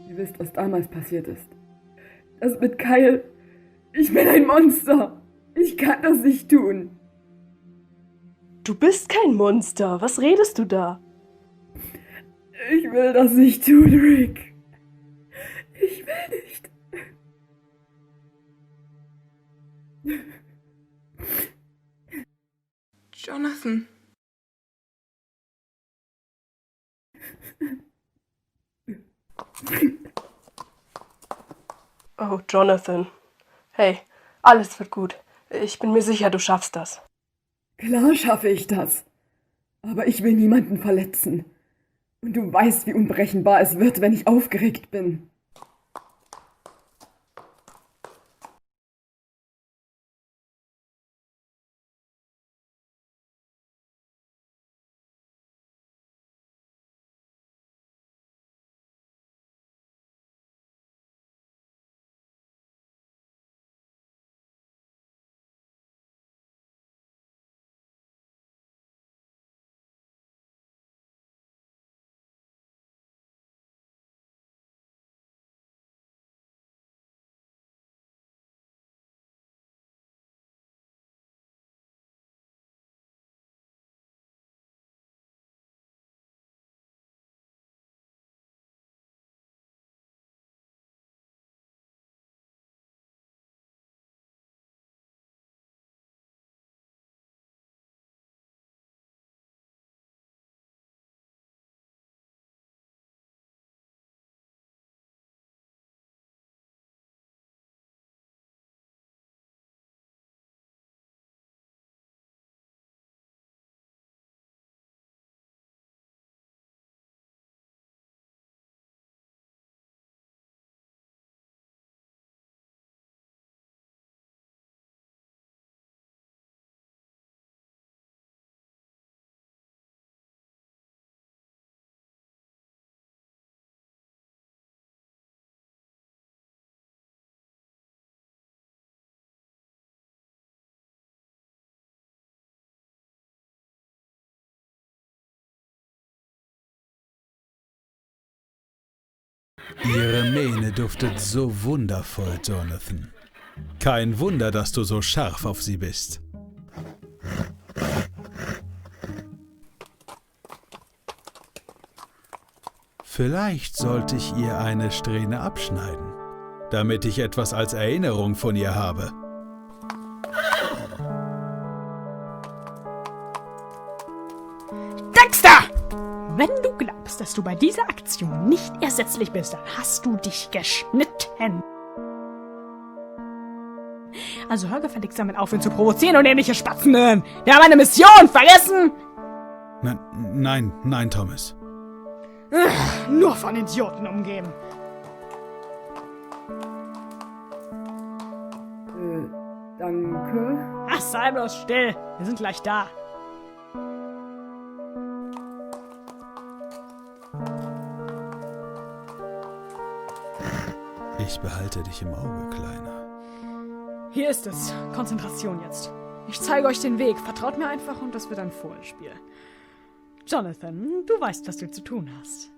Ihr wisst, was damals passiert ist. Das mit Kyle. Ich bin ein Monster. Ich kann das nicht tun. Du bist kein Monster. Was redest du da? Ich will das nicht tun, Rick. Ich will nicht. Jonathan. Oh, Jonathan. Hey, alles wird gut. Ich bin mir sicher, du schaffst das. Klar schaffe ich das. Aber ich will niemanden verletzen. Und du weißt, wie unberechenbar es wird, wenn ich aufgeregt bin. Ihre Mähne duftet so wundervoll, Jonathan. Kein Wunder, dass du so scharf auf sie bist. Vielleicht sollte ich ihr eine Strähne abschneiden, damit ich etwas als Erinnerung von ihr habe. Dexter! Wenn du glaubst, dass du bei dieser Aktion nicht ersetzlich bist, dann hast du dich geschnitten. Also hör gefälligst damit auf, ihn zu provozieren und ähnliche Spatzen hören. Wir haben eine Mission, vergessen? Nein, Thomas. Nur von Idioten umgeben. Danke. Ach, sei bloß still. Wir sind gleich da. Ich behalte dich im Auge, Kleiner. Hier ist es. Konzentration jetzt. Ich zeige euch den Weg. Vertraut mir einfach und das wird ein Fohlenspiel. Jonathan, du weißt, was du zu tun hast.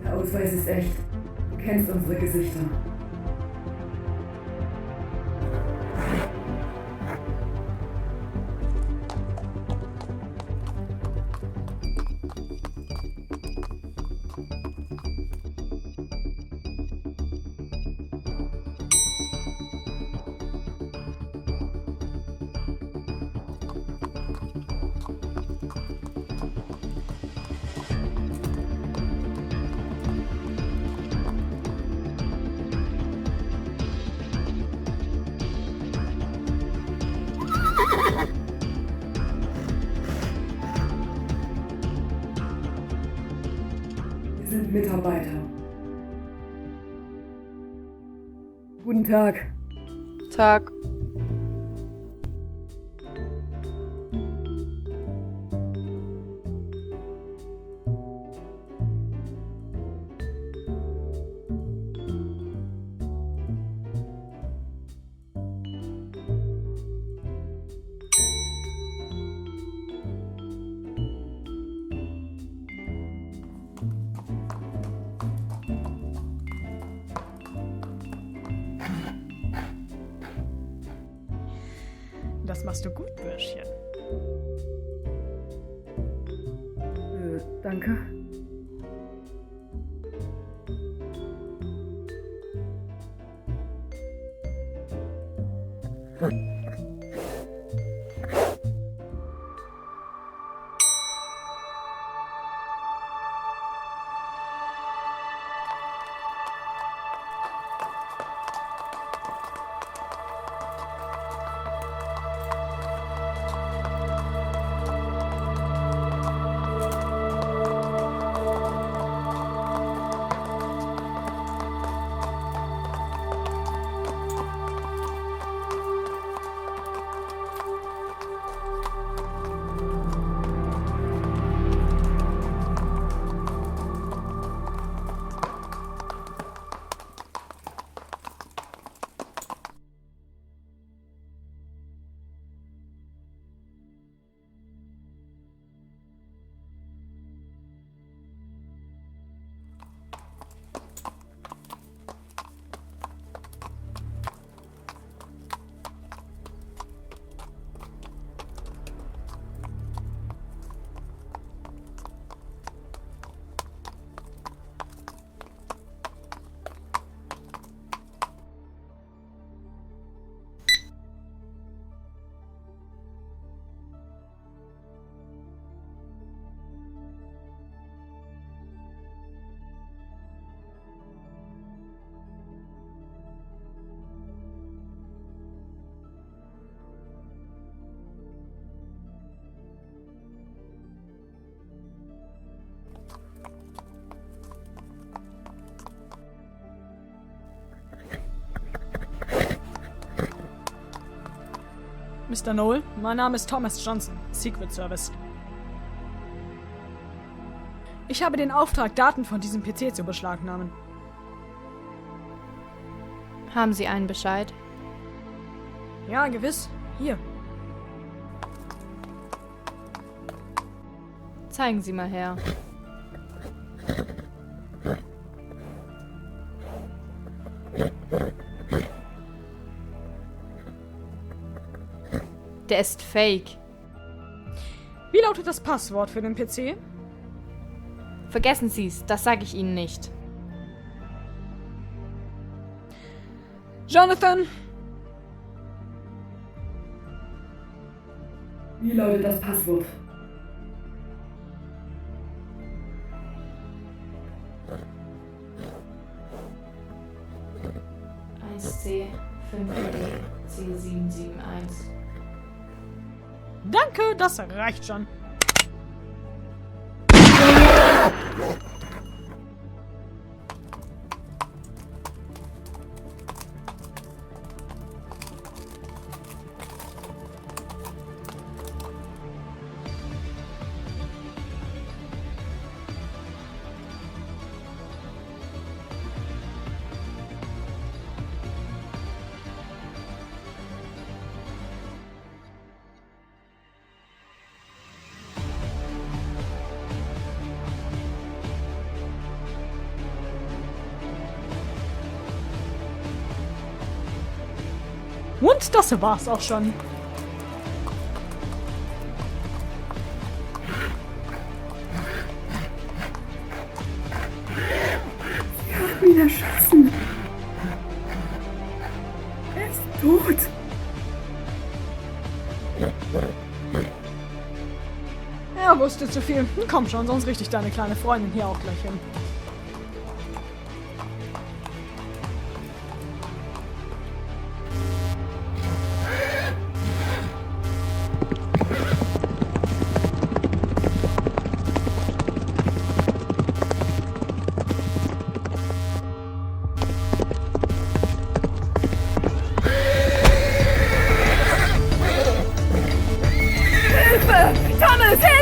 Der Ausweis ist echt. Du kennst unsere Gesichter. Mitarbeiter. Guten Tag. Tag. Das machst du gut, Bürschchen. Danke. Mr. Noel, mein Name ist Thomas Johnson, Secret Service. Ich habe den Auftrag, Daten von diesem PC zu beschlagnahmen. Haben Sie einen Bescheid? Ja, gewiss. Hier. Zeigen Sie mal her. Der ist fake. Wie lautet das Passwort für den PC? Vergessen Sie's, das sage ich Ihnen nicht. Jonathan! Wie lautet das Passwort? C 5D C771. Danke, das reicht schon. Und das war's auch schon. Sie haben ihn erschossen. Er ist tot. Er wusste zu viel. Komm schon, sonst richte ich deine kleine Freundin hier auch gleich hin.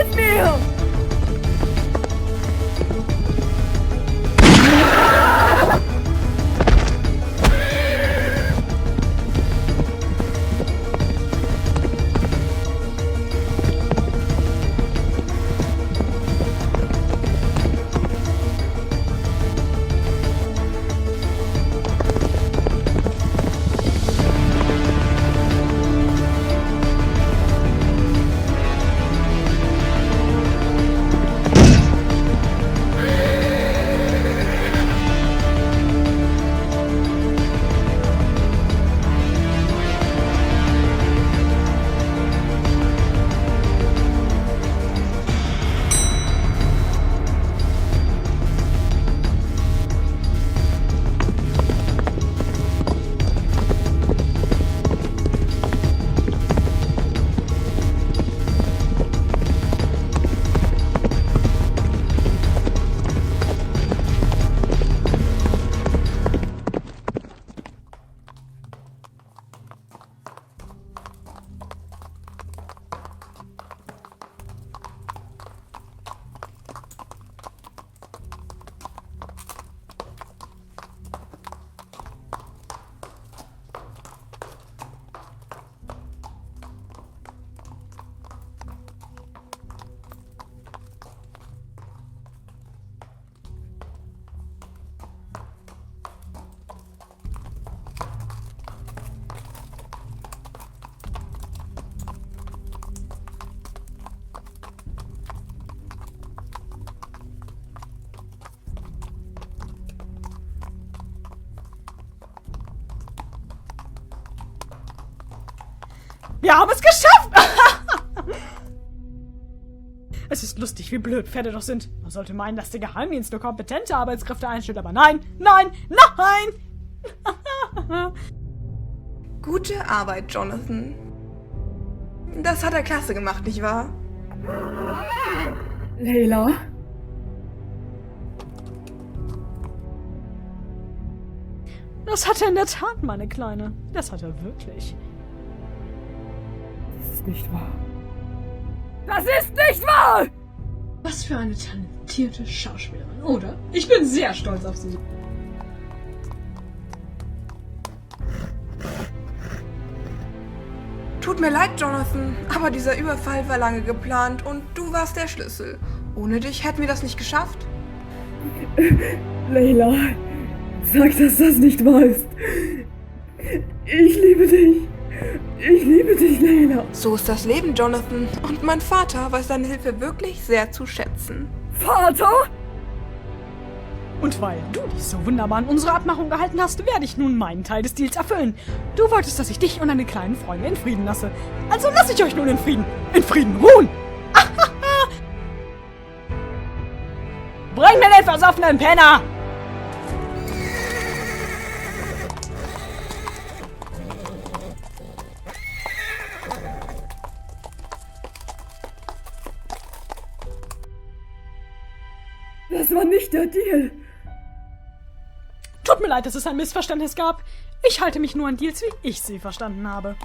Hilf mir! Wir haben es geschafft! Es ist lustig, wie blöd Pferde doch sind. Man sollte meinen, dass der Geheimdienst nur kompetente Arbeitskräfte einstellt, aber nein, nein, nein! Gute Arbeit, Jonathan. Das hat er klasse gemacht, nicht wahr? Layla? Das hat er in der Tat, meine Kleine. Das hat er wirklich. Das ist nicht wahr. Das ist nicht wahr! Was für eine talentierte Schauspielerin, oder? Ich bin sehr stolz auf sie. Tut mir leid, Jonathan, aber dieser Überfall war lange geplant und du warst der Schlüssel. Ohne dich hätten wir das nicht geschafft. Layla, sag, dass das nicht wahr ist. Ich liebe dich. Ich liebe dich, Layla. So ist das Leben, Jonathan. Und mein Vater weiß deine Hilfe wirklich sehr zu schätzen. Vater? Und weil du dich so wunderbar an unsere Abmachung gehalten hast, werde ich nun meinen Teil des Deals erfüllen. Du wolltest, dass ich dich und deine kleinen Freunde in Frieden lasse. Also lasse ich euch nun in Frieden ruhen. Bring mir den versoffenen Penner! Das war nicht der Deal. Tut mir leid, dass es ein Missverständnis gab. Ich halte mich nur an Deals, wie ich sie verstanden habe.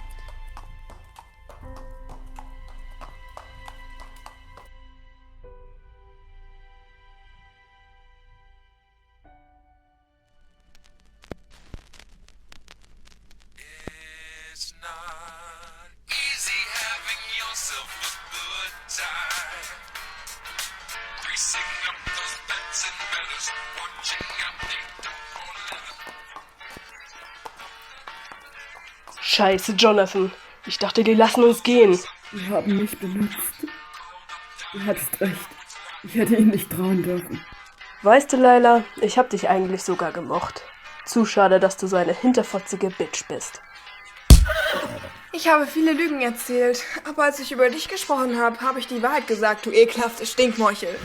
It's not easy having yourself a good time. Greasing up those beds and feathers, watching out the Scheiße, Jonathan. Ich dachte, die lassen uns gehen. Die haben mich benutzt. Du hattest recht. Ich hätte ihnen nicht trauen dürfen. Weißt du, Layla, ich hab dich eigentlich sogar gemocht. Zu schade, dass du so eine hinterfotzige Bitch bist. Ich habe viele Lügen erzählt, aber als ich über dich gesprochen habe, habe ich die Wahrheit gesagt, du ekelhafte Stinkmorchel.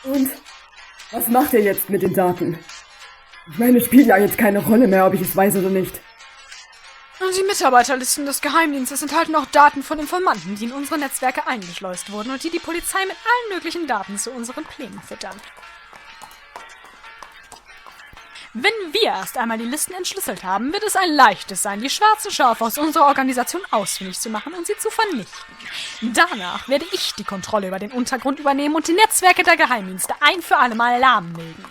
Und? Was macht ihr jetzt mit den Daten? Ich meine, es spielt ja jetzt keine Rolle mehr, ob ich es weiß oder nicht. Die Mitarbeiterlisten des Geheimdienstes enthalten auch Daten von Informanten, die in unsere Netzwerke eingeschleust wurden und die Polizei mit allen möglichen Daten zu unseren Plänen füttern. Wenn wir erst einmal die Listen entschlüsselt haben, wird es ein leichtes sein, die schwarzen Schafe aus unserer Organisation ausfindig zu machen und sie zu vernichten. Danach werde ich die Kontrolle über den Untergrund übernehmen und die Netzwerke der Geheimdienste ein für alle Mal lahmlegen.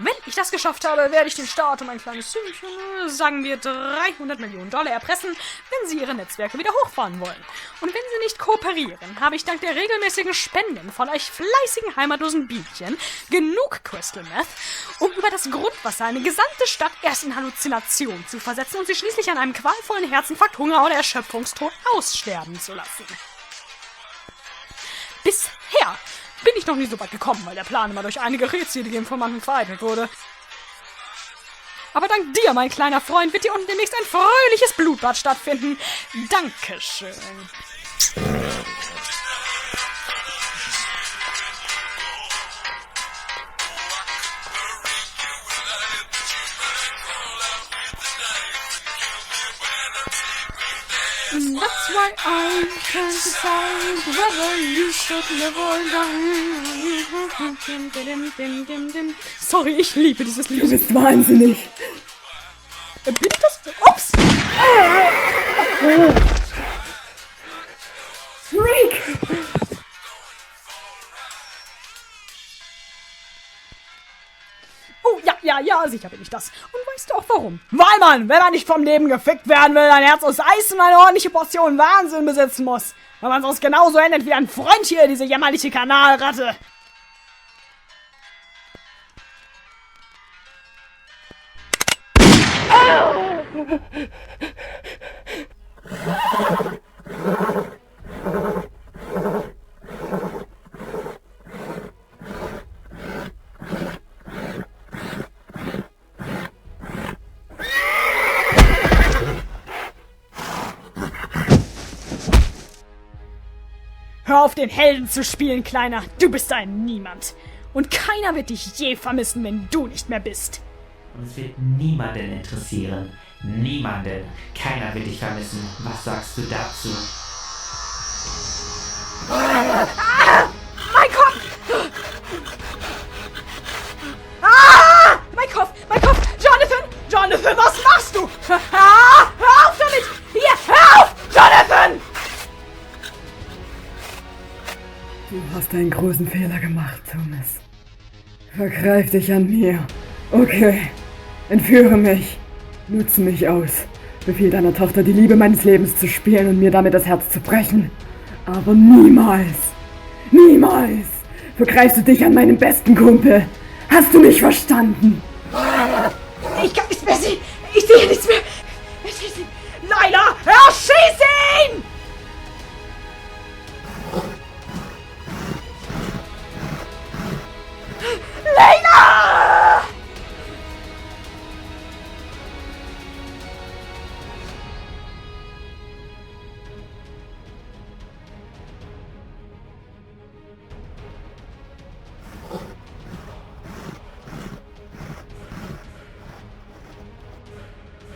Wenn ich das geschafft habe, werde ich den Staat um ein kleines Sümmchen, sagen wir $300 Millionen erpressen, wenn sie ihre Netzwerke wieder hochfahren wollen. Und wenn sie nicht kooperieren, habe ich dank der regelmäßigen Spenden von euch fleißigen heimatlosen Bienchen genug Crystal Meth, um über das Grundwasser eine gesamte Stadt erst in Halluzination zu versetzen und sie schließlich an einem qualvollen Herzinfarkt, Hunger oder Erschöpfungstod aussterben zu lassen. Bisher bin ich noch nie so weit gekommen, weil der Plan immer durch einige rätselige Informanten vereitelt wurde. Aber dank dir, mein kleiner Freund, wird hier unten demnächst ein fröhliches Blutbad stattfinden. Dankeschön. That's why I can't decide whether you should live or die. Sorry, ich liebe dieses Lied. Du bist wahnsinnig. Bin ich das? Ups! Freak! Oh, ja, sicher bin ich das. Und weißt du auch warum? Weil man, wenn man nicht vom Leben gefickt werden will, ein Herz aus Eis und eine ordentliche Portion Wahnsinn besitzen muss. Weil man sonst genauso endet wie ein Freund hier, diese jämmerliche Kanalratte. Hör auf, den Helden zu spielen, Kleiner. Du bist ein Niemand. Und keiner wird dich je vermissen, wenn du nicht mehr bist. Uns wird niemanden interessieren. Niemanden. Keiner wird dich vermissen. Was sagst du dazu? Mein Kopf! Ah! Mein Kopf! Jonathan, was machst du? Hör auf damit! Hier, hör auf! Jonathan! Du hast einen großen Fehler gemacht, Thomas. Vergreif dich an mir. Okay. Entführe mich. Nutze mich aus. Befiehl deiner Tochter, die Liebe meines Lebens zu spielen und mir damit das Herz zu brechen. Aber niemals, vergreifst du dich an meinem besten Kumpel. Hast du mich verstanden? Ich kann nichts mehr sehen. Ich sehe nichts mehr. Erschieß ihn. Leila, erschieß ihn! Leila!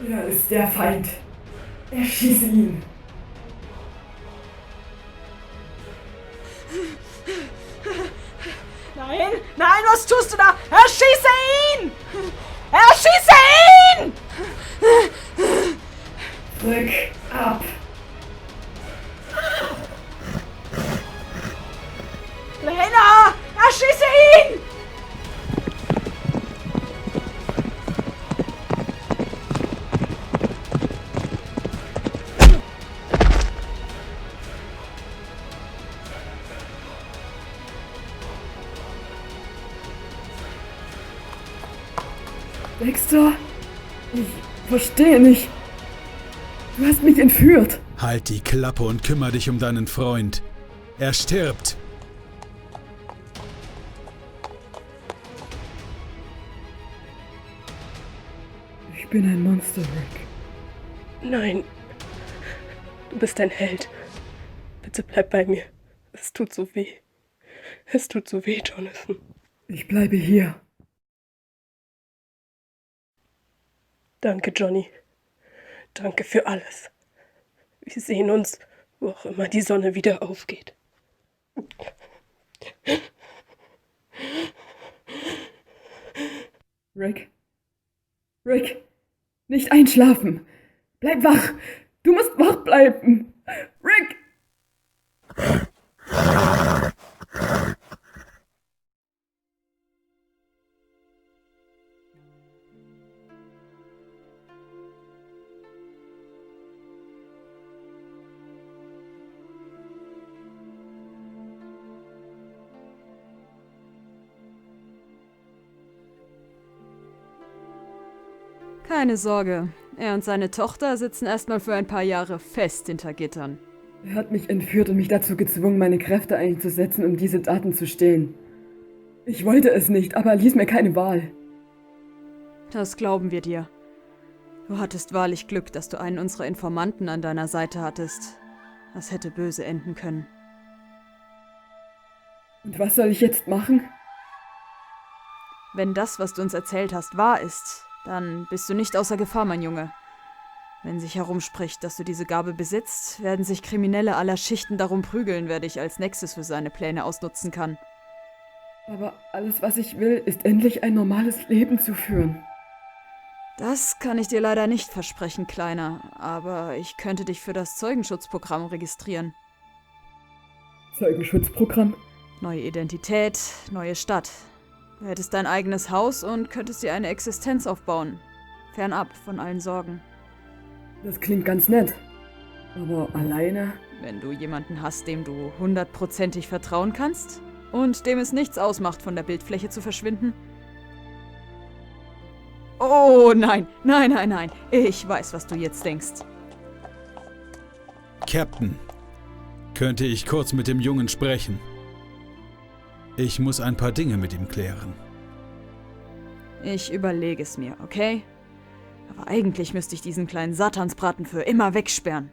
Er ist der Feind. Erschieße ihn. Nein, was tust du da? Erschieße ihn! Erschieße ihn! Rück ab. Leila, erschieße ihn! Dexter? Ich verstehe nicht. Du hast mich entführt. Halt die Klappe und kümmere dich um deinen Freund. Er stirbt. Ich bin ein Monster, Rick. Nein. Du bist ein Held. Bitte bleib bei mir. Es tut so weh. Es tut so weh, Jonathan. Ich bleibe hier. Danke, Johnny. Danke für alles. Wir sehen uns, wo auch immer die Sonne wieder aufgeht. Rick? Rick, nicht einschlafen. Bleib wach. Du musst wach bleiben. Rick! Keine Sorge, er und seine Tochter sitzen erstmal für ein paar Jahre fest hinter Gittern. Er hat mich entführt und mich dazu gezwungen, meine Kräfte einzusetzen, um diese Daten zu stehlen. Ich wollte es nicht, aber er ließ mir keine Wahl. Das glauben wir dir. Du hattest wahrlich Glück, dass du einen unserer Informanten an deiner Seite hattest. Das hätte böse enden können. Und was soll ich jetzt machen? Wenn das, was du uns erzählt hast, wahr ist, dann bist du nicht außer Gefahr, mein Junge. Wenn sich herumspricht, dass du diese Gabe besitzt, werden sich Kriminelle aller Schichten darum prügeln, wer dich als Nexus für seine Pläne ausnutzen kann. Aber alles, was ich will, ist endlich ein normales Leben zu führen. Das kann ich dir leider nicht versprechen, Kleiner, aber ich könnte dich für das Zeugenschutzprogramm registrieren. Zeugenschutzprogramm? Neue Identität, neue Stadt. Du hättest dein eigenes Haus und könntest dir eine Existenz aufbauen. Fernab von allen Sorgen. Das klingt ganz nett. Aber alleine? Wenn du jemanden hast, dem du 100%ig vertrauen kannst und dem es nichts ausmacht, von der Bildfläche zu verschwinden. Oh, nein, nein, nein, nein. Ich weiß, was du jetzt denkst. Captain, könnte ich kurz mit dem Jungen sprechen? Ich muss ein paar Dinge mit ihm klären. Ich überlege es mir, okay? Aber eigentlich müsste ich diesen kleinen Satansbraten für immer wegsperren.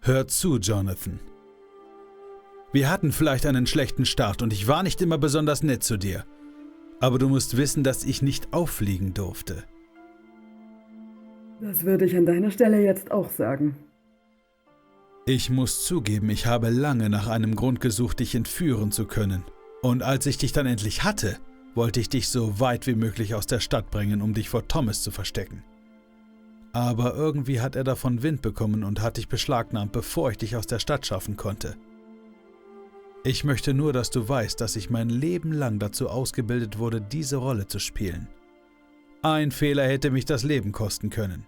Hör zu, Jonathan. Wir hatten vielleicht einen schlechten Start und ich war nicht immer besonders nett zu dir. Aber du musst wissen, dass ich nicht auffliegen durfte. Das würde ich an deiner Stelle jetzt auch sagen. Ich muss zugeben, ich habe lange nach einem Grund gesucht, dich entführen zu können. Und als ich dich dann endlich hatte, wollte ich dich so weit wie möglich aus der Stadt bringen, um dich vor Thomas zu verstecken. Aber irgendwie hat er davon Wind bekommen und hat dich beschlagnahmt, bevor ich dich aus der Stadt schaffen konnte. Ich möchte nur, dass du weißt, dass ich mein Leben lang dazu ausgebildet wurde, diese Rolle zu spielen. Ein Fehler hätte mich das Leben kosten können.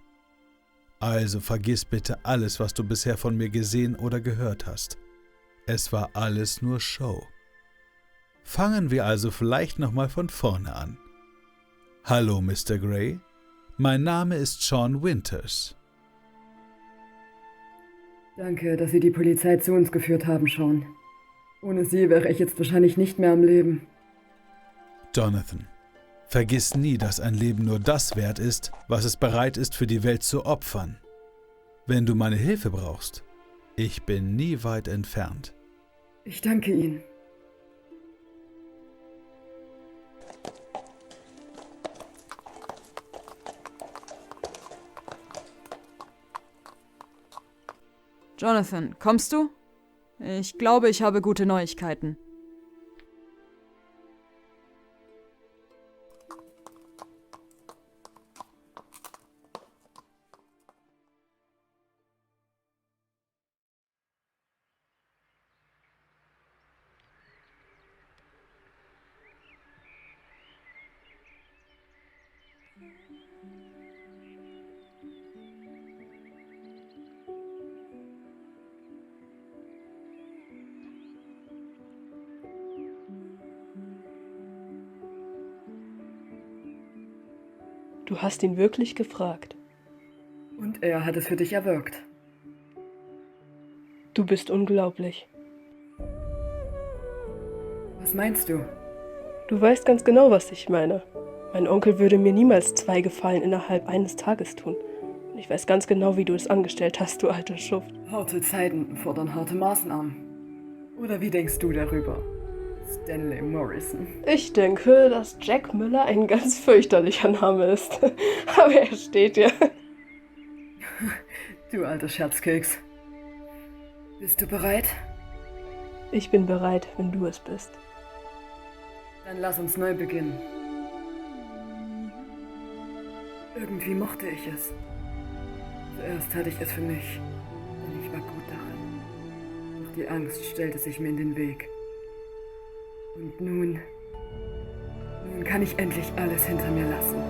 Also vergiss bitte alles, was du bisher von mir gesehen oder gehört hast. Es war alles nur Show. Fangen wir also vielleicht nochmal von vorne an. Hallo, Mr. Gray. Mein Name ist Sean Winters. Danke, dass Sie die Polizei zu uns geführt haben, Sean. Ohne Sie wäre ich jetzt wahrscheinlich nicht mehr am Leben. Jonathan, vergiss nie, dass ein Leben nur das wert ist, was es bereit ist, für die Welt zu opfern. Wenn du meine Hilfe brauchst, ich bin nie weit entfernt. Ich danke Ihnen. Jonathan, kommst du? Ich glaube, ich habe gute Neuigkeiten. Du hast ihn wirklich gefragt. Und er hat es für dich erwirkt. Du bist unglaublich. Was meinst du? Du weißt ganz genau, was ich meine. Mein Onkel würde mir niemals 2 Gefallen innerhalb eines Tages tun. Und ich weiß ganz genau, wie du es angestellt hast, du alter Schuft. Harte Zeiten fordern harte Maßnahmen. Oder wie denkst du darüber? Stanley Morrison. Ich denke, dass Jack Miller ein ganz fürchterlicher Name ist. Aber er steht ja. Du alter Scherzkeks. Bist du bereit? Ich bin bereit, wenn du es bist. Dann lass uns neu beginnen. Irgendwie mochte ich es. Zuerst hatte ich es für mich, denn ich war gut darin. Doch die Angst stellte sich mir in den Weg. Und nun kann ich endlich alles hinter mir lassen.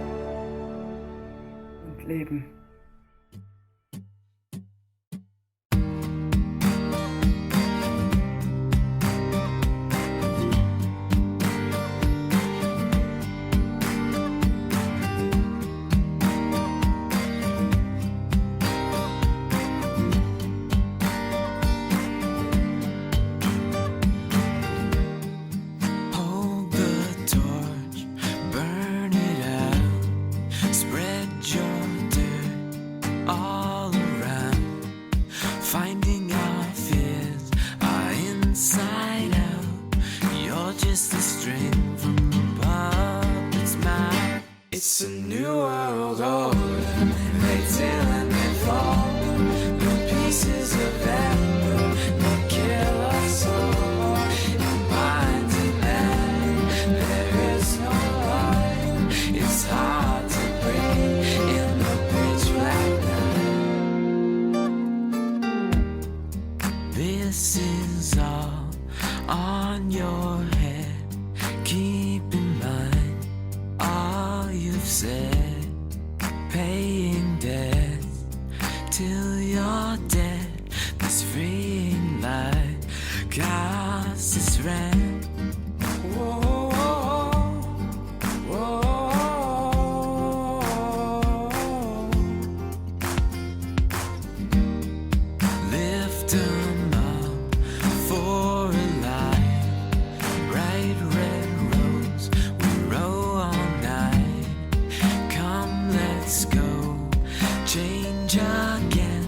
Und leben. Hold the torch, burn it out, spread your dirt all around. Finding our fears are inside out. You're just a string from a puppet's mouth. It's a new world order. They tell and they fall. The pieces of amber that kill us all. There is no light. It's hard to breathe in the pitch black night. This is all on your head. Keep in mind all you've said. Paying debts till you're dead. This freeing light costs its rent. Lift 'em up for a light. Bright red rose, we row all night. Come, let's go. Change again.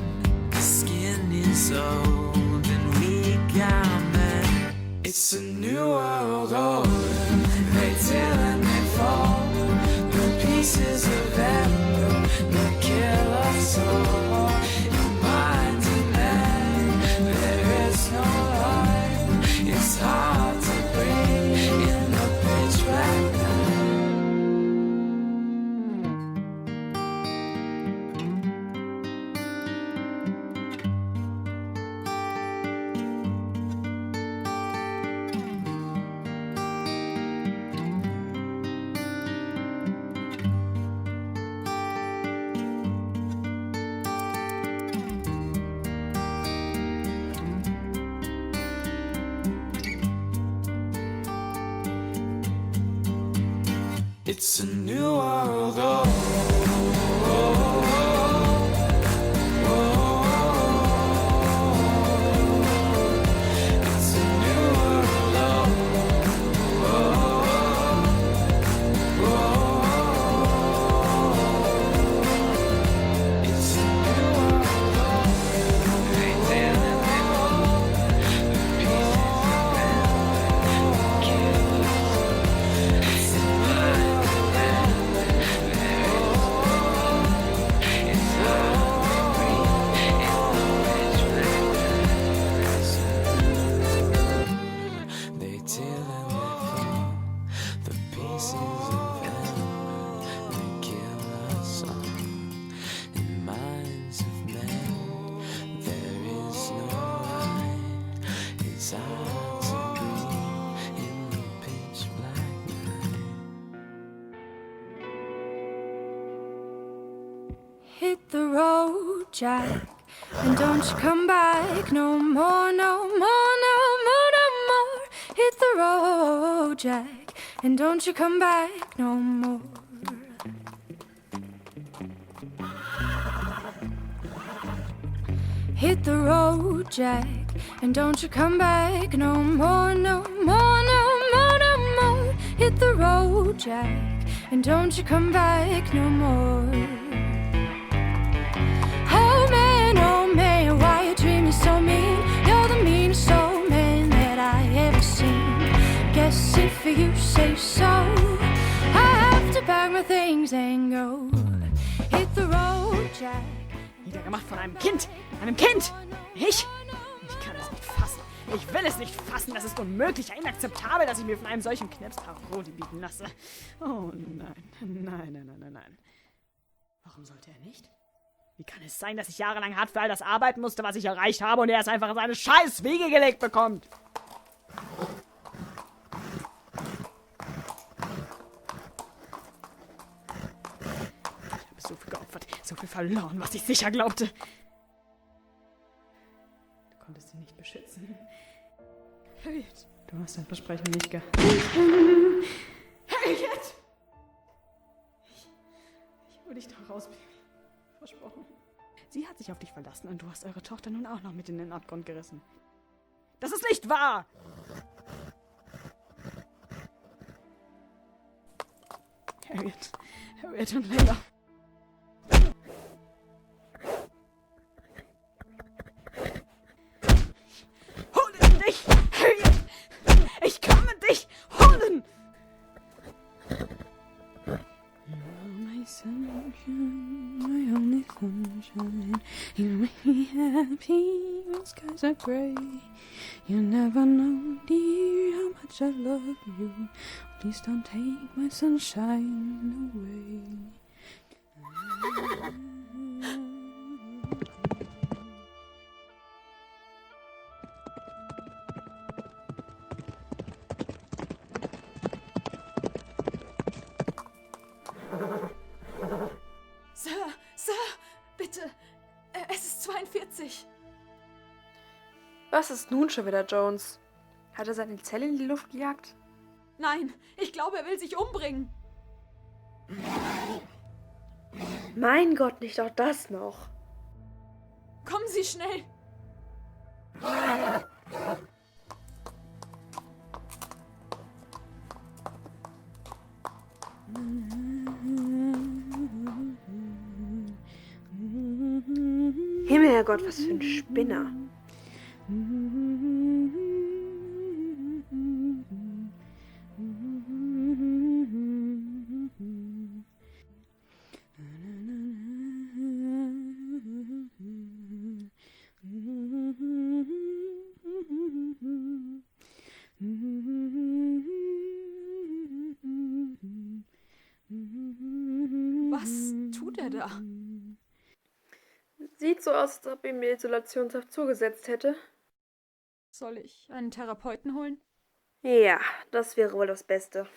The skin is old and we got men. It's a new world order. They tell and they fall. The pieces of amber that kill us all. In minds and men, there is no light. It's hard to breathe in the pitch black night. It's a new world order. It's a new world order. It's a new world order. They tell and they fall. The pieces of amber kill us. It's a Hit the road, Jack, and don't you come back no more, no more, no more, no more. Hit the road, Jack, and don't you come back no more. Hit the road, Jack, and don't you come back no more, no more, no more, no more. Hit the road, Jack, and don't you come back no more. Oh man, why you treat me so mean? You're the meanest old man that I ever seen. Guess say so. I have to pack my things and go. Hit the road, Jack. Wieder gemacht von einem Kind! Einem Kind! Ich kann es nicht fassen. Ich will es nicht fassen. Das ist unmöglich, inakzeptabel, dass ich mir von einem solchen Knirps Paroli bieten lasse. Oh nein. Warum sollte er nicht? Wie kann es sein, dass ich jahrelang hart für all das arbeiten musste, was ich erreicht habe, und er es einfach in seine scheiß Wiege gelegt bekommt? Ich habe so viel geopfert, so viel verloren, was ich sicher glaubte. Du konntest ihn nicht beschützen. Harriet, du hast dein Versprechen nicht gehalten. Harriet! Ich hole dich da raus, Baby. Versprochen. Sie hat sich auf dich verlassen und du hast eure Tochter nun auch noch mit in den Abgrund gerissen. Das ist nicht wahr! Harriet und Layla. Hole dich, Harriet! Ich komme dich holen! My sunshine, my only sunshine. You make me happy when skies are grey. You never know, dear, how much I love you. Please don't take my sunshine away. Sir, bitte. Es ist 42. Was ist nun schon wieder, Jones? Hat er seine Zelle in die Luft gejagt? Nein, ich glaube, er will sich umbringen. Mein Gott, nicht auch das noch. Kommen Sie schnell. Himmelherrgott, was für ein Spinner. Was tut er da? Sieht so aus, als ob ihm die Isolationshaft zugesetzt hätte. Soll ich einen Therapeuten holen? Ja, das wäre wohl das Beste.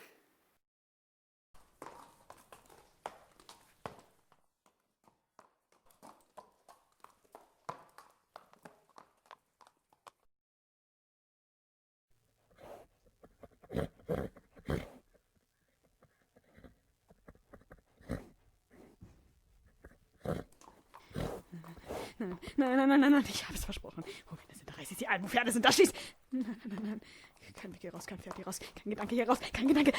Nein, ich habe es versprochen. Wohin sind da? Reiß sie ein, wo Pferde sind da? Schieß! Nein. Kein Weg hier raus, kein Pferd hier raus, kein Gedanke hier raus, kein Gedanke!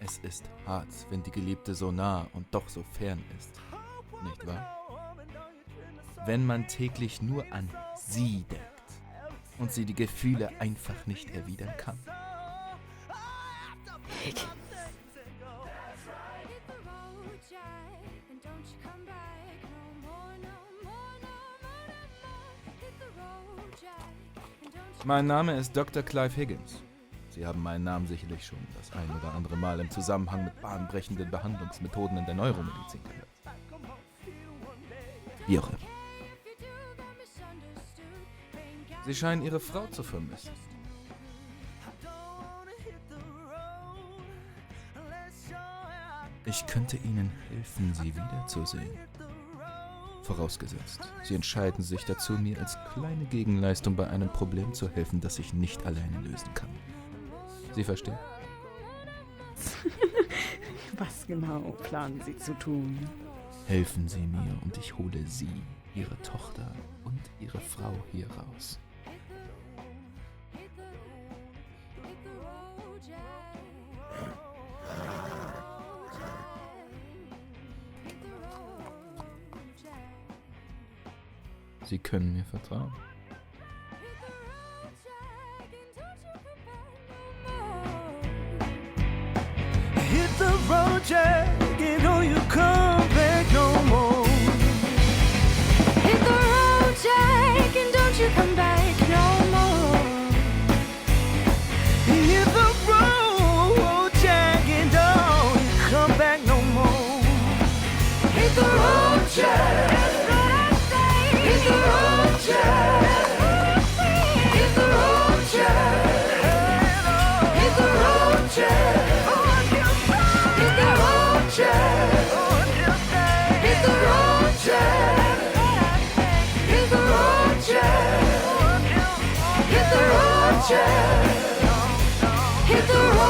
Es ist hart, wenn die Geliebte so nah und doch so fern ist, nicht wahr? Wenn man täglich nur an sie denkt und sie die Gefühle einfach nicht erwidern kann. Nick. Mein Name ist Dr. Clive Higgins. Sie haben meinen Namen sicherlich schon das ein oder andere Mal im Zusammenhang mit bahnbrechenden Behandlungsmethoden in der Neuromedizin gehört. Wie auch immer. Sie scheinen Ihre Frau zu vermissen. Ich könnte Ihnen helfen, sie wiederzusehen. Vorausgesetzt, Sie entscheiden sich dazu, mir als kleine Gegenleistung bei einem Problem zu helfen, das ich nicht alleine lösen kann. Sie verstehen? Was genau planen Sie zu tun? Helfen Sie mir und ich hole Sie, Ihre Tochter und Ihre Frau hier raus. Sie können mir vertrauen. Hit the road, Jack, and don't you come back no more. Hit the road, Jack, and don't you come back no more. Hit the road, Jack, and don't you come back no more. Hit the road, Jack. Hit the road, Jack. Hit the road, Jack. Hit the road, Jack. Hit the road, Jack. Hit the road, Jack. Hit the road, Jack. Hit the road, Jack. Hit the road.